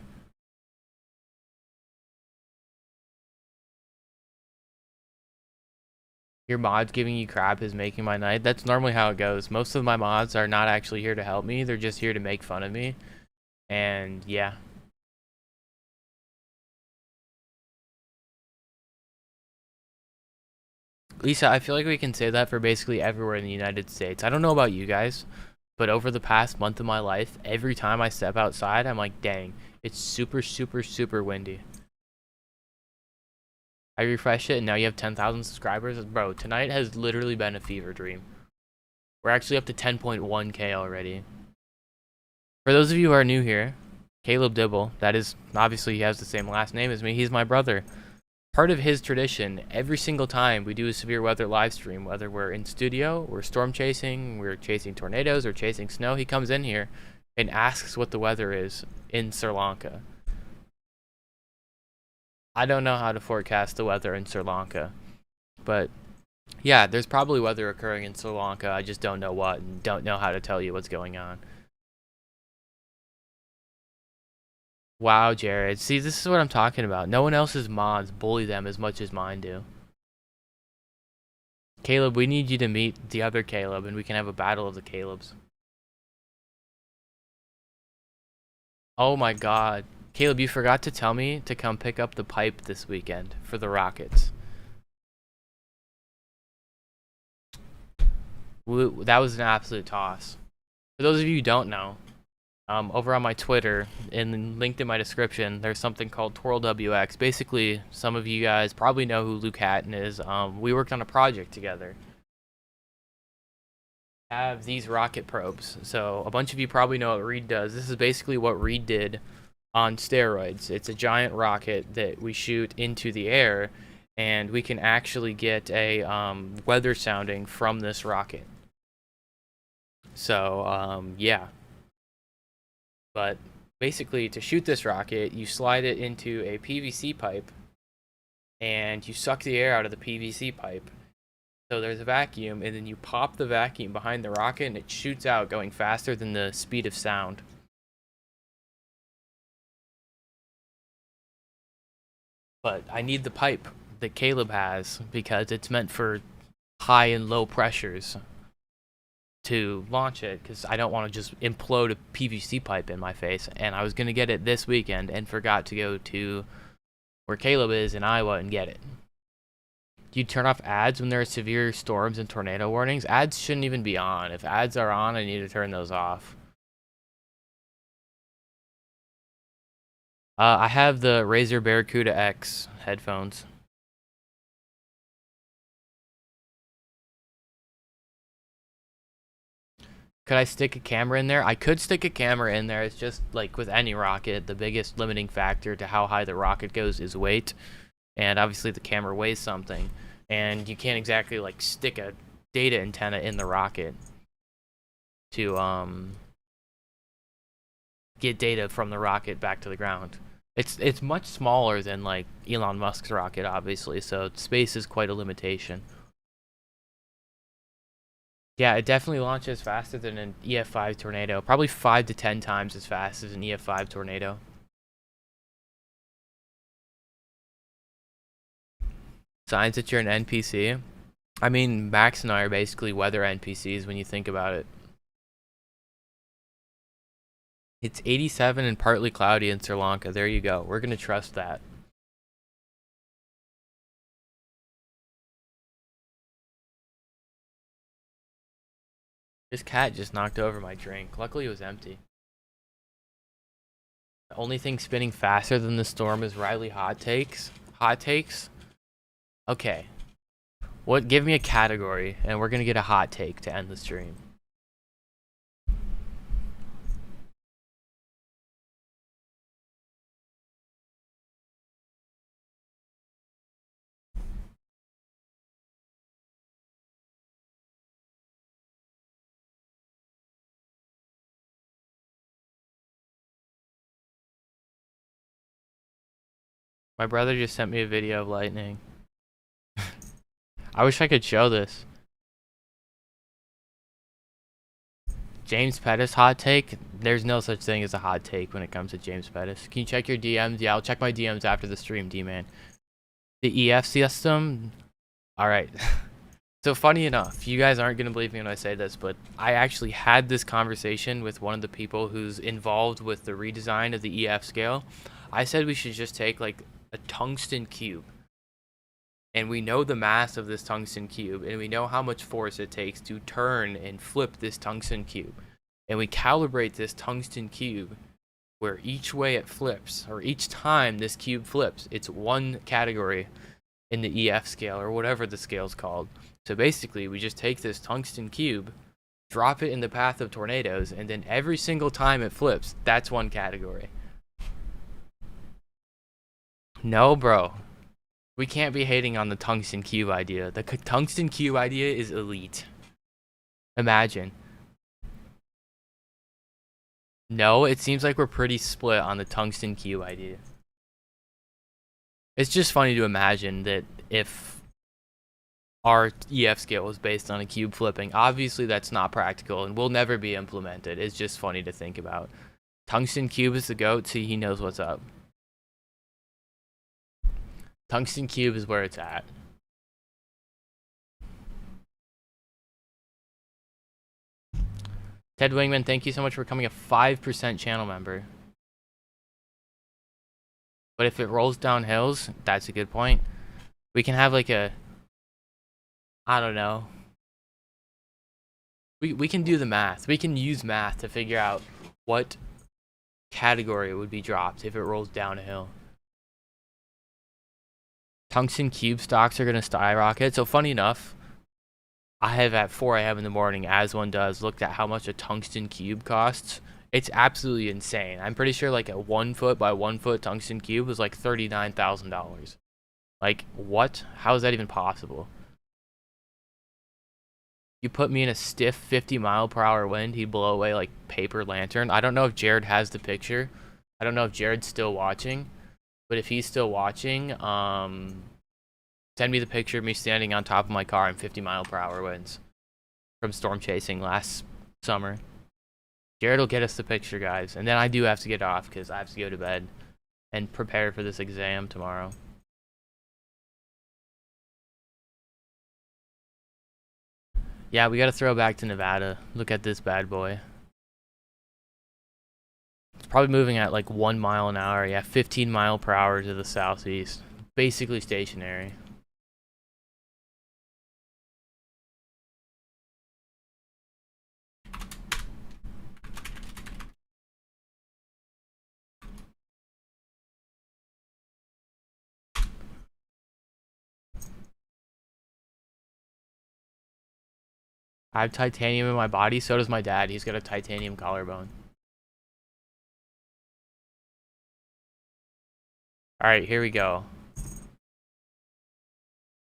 Your mods giving you crap is making my night. That's normally how it goes. Most of my mods are not actually here to help me. They're just here to make fun of me. And yeah. Lisa, I feel like we can say that for basically everywhere in the United States. I don't know about you guys, but over the past month of my life, every time I step outside, I'm like, dang, it's super, super, super windy. I refreshed it, and now you have 10,000 subscribers. Bro, tonight has literally been a fever dream. We're actually up to 10.1k already. For those of you who are new here, Caleb Dibble, that is, obviously he has the same last name as me, he's my brother. Part of his tradition, every single time we do a severe weather live stream, whether we're in studio, we're storm chasing, we're chasing tornadoes, or chasing snow, he comes in here and asks what the weather is in Sri Lanka. I don't know how to forecast the weather in Sri Lanka, but yeah, there's probably weather occurring in Sri Lanka. I just don't know what and don't know how to tell you what's going on. Wow, Jared. See, this is what I'm talking about. No one else's mods bully them as much as mine do. Caleb, we need you to meet the other Caleb, and we can have a battle of the Calebs. Oh my god. Caleb, you forgot to tell me to come pick up the pipe this weekend for the Rockets. That was an absolute toss. For those of you who don't know, over on my Twitter and linked in my description, there's something called Twirl WX. Basically, some of you guys probably know who Luke Hatton is. We worked on a project together. Have these rocket probes. So a bunch of you probably know what Reed does. This is basically what Reed did on steroids. It's a giant rocket that we shoot into the air, and we can actually get a weather sounding from this rocket. So yeah. But basically, to shoot this rocket, you slide it into a PVC pipe, and you suck the air out of the PVC pipe. So there's a vacuum, and then you pop the vacuum behind the rocket, and it shoots out, going faster than the speed of sound. But I need the pipe that Caleb has, because it's meant for high and low pressures to launch it, because I don't want to just implode a PVC pipe in my face. And I was going to get it this weekend and forgot to go to where Caleb is in Iowa and get it. Do you turn off ads when there are severe storms and tornado warnings? Ads shouldn't even be on. If ads are on, I need to turn those off. I have the Razer Barracuda X headphones. Could I stick a camera in there? I could stick a camera in there. It's just like with any rocket, the biggest limiting factor to how high the rocket goes is weight. And obviously the camera weighs something. And you can't exactly like stick a data antenna in the rocket to get data from the rocket back to the ground. It's much smaller than like Elon Musk's rocket, obviously, so space is quite a limitation. Yeah, it definitely launches faster than an EF5 Tornado. Probably 5 to 10 times as fast as an EF5 Tornado. Signs that you're an NPC? I mean, Max and I are basically weather NPCs when you think about it. It's 87 and partly cloudy in Sri Lanka. There you go. We're going to trust that. This cat just knocked over my drink. Luckily, it was empty. The only thing spinning faster than the storm is Riley Hot Takes. Hot Takes? Okay. What? Give me a category, and we're going to get a hot take to end the stream. My brother just sent me a video of lightning. I wish I could show this. James Pettis hot take? There's no such thing as a hot take when it comes to James Pettis. Can you check your DMs? Yeah, I'll check my DMs after the stream, D-man. The EF system? Alright. So funny enough, you guys aren't going to believe me when I say this, but I actually had this conversation with one of the people who's involved with the redesign of the EF scale. I said we should just take like a tungsten cube, and we know the mass of this tungsten cube, and we know how much force it takes to turn and flip this tungsten cube, and we calibrate this tungsten cube where each way it flips, or each time this cube flips, it's one category in the EF scale, or whatever the scale's called. So basically, we just take this tungsten cube, drop it in the path of tornadoes, and then every single time it flips, that's one category. No, bro. We can't be hating on the tungsten cube idea. The tungsten cube idea is elite. Imagine. No, it seems like we're pretty split on the tungsten cube idea. It's just funny to imagine that if our EF scale was based on a cube flipping, obviously that's not practical and will never be implemented. It's just funny to think about. Tungsten cube is the goat. See, he knows what's up. Tungsten cube is where it's at. Ted Wingman, thank you so much for becoming a 5% channel member. But if it rolls down hills, that's a good point. We can have like a, I don't know, We can do the math. We can use math to figure out what category it would be dropped if it rolls down a hill. Tungsten cube stocks are going to skyrocket. So funny enough, I have at 4 a.m. in the morning, as one does, looked at how much a tungsten cube costs. It's absolutely insane. I'm pretty sure like a 1 foot by 1 foot tungsten cube was like $39,000. Like, what? How is that even possible? You put me in a stiff 50-mile-per-hour wind, he'd blow away like paper lantern. I don't know if Jared has the picture. I don't know if Jared's still watching. But if he's still watching, send me the picture of me standing on top of my car in 50-mile-per-hour winds from storm chasing last summer. Jared will get us the picture, guys. And then I do have to get off because I have to go to bed and prepare for this exam tomorrow. Yeah, we got to throw back to Nevada. Look at this bad boy. It's probably moving at like 1 mile an hour. Yeah, 15 mile per hour to the southeast. Basically stationary. I have titanium in my body, so does my dad. He's got a titanium collarbone. Alright, here we go.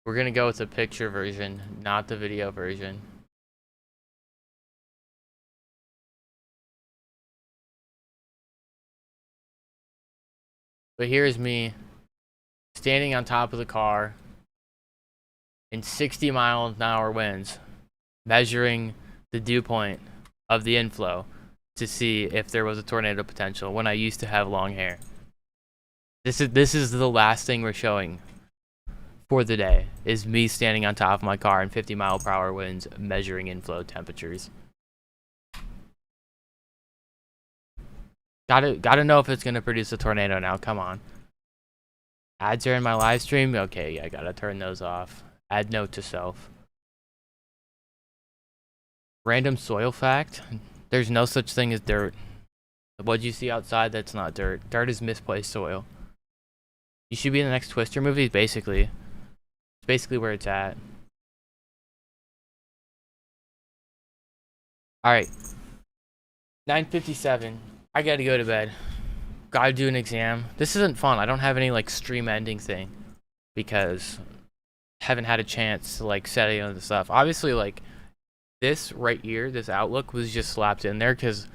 We're gonna go with the picture version, not the video version. But here's me standing on top of the car in 60-mile-an-hour winds, measuring the dew point of the inflow to see if there was a tornado potential when I used to have long hair. This is the last thing we're showing for the day, is me standing on top of my car in 50-mile-per-hour winds measuring inflow temperatures. Gotta know if it's gonna produce a tornado now. Come on. Ads are in my live stream. Okay, yeah, I gotta turn those off. Add note to self. Random soil fact: there's no such thing as dirt. What you see outside, that's not dirt. Dirt is misplaced soil. You should be in the next Twister movie. Basically, it's basically where it's at. All right, 9:57. I gotta go to bed. Gotta do an exam. This isn't fun. I don't have any like stream ending thing because I haven't had a chance to like set any of the stuff. Obviously, like this right here, this outlook was just slapped in there because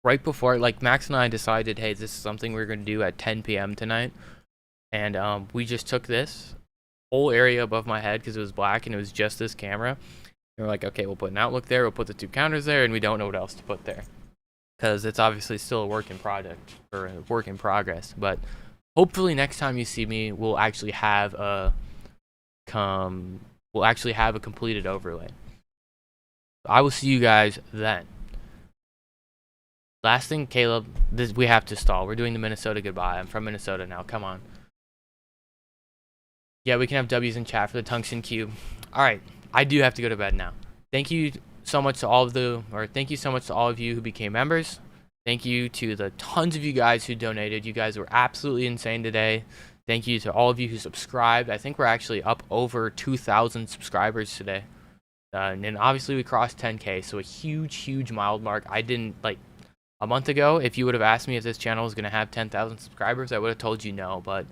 right before, like Max and I decided, hey, this is something we're gonna do at 10 p.m. tonight, and we just took this whole area above my head because it was black and it was just this camera. And we're like, okay, we'll put an outlook there. We'll put the 2 counters there, and we don't know what else to put there, because it's obviously still a work in progress. But hopefully next time you see me, we'll actually have a completed overlay. I will see you guys then. Last thing, Caleb, we have to stall. We're doing the Minnesota goodbye. I'm from Minnesota now. Come on. Yeah, we can have W's in chat for the tungsten cube. All right, I do have to go to bed now. Thank you so much to all of you who became members. Thank you to the tons of you guys who donated. You guys were absolutely insane today. Thank you to all of you who subscribed. I think we're actually up over 2,000 subscribers today. And obviously we crossed 10K, so a huge mile mark. I didn't, like, a month ago, if you would have asked me if this channel was going to have 10,000 subscribers, I would have told you no. But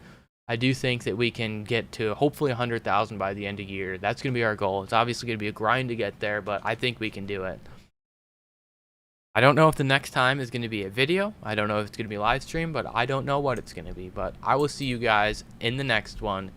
I do think that we can get to hopefully 100,000 by the end of the year. That's going to be our goal. It's obviously going to be a grind to get there, but I think we can do it. I don't know if the next time is going to be a video. I don't know if it's going to be live stream, but I don't know what it's going to be. But I will see you guys in the next one.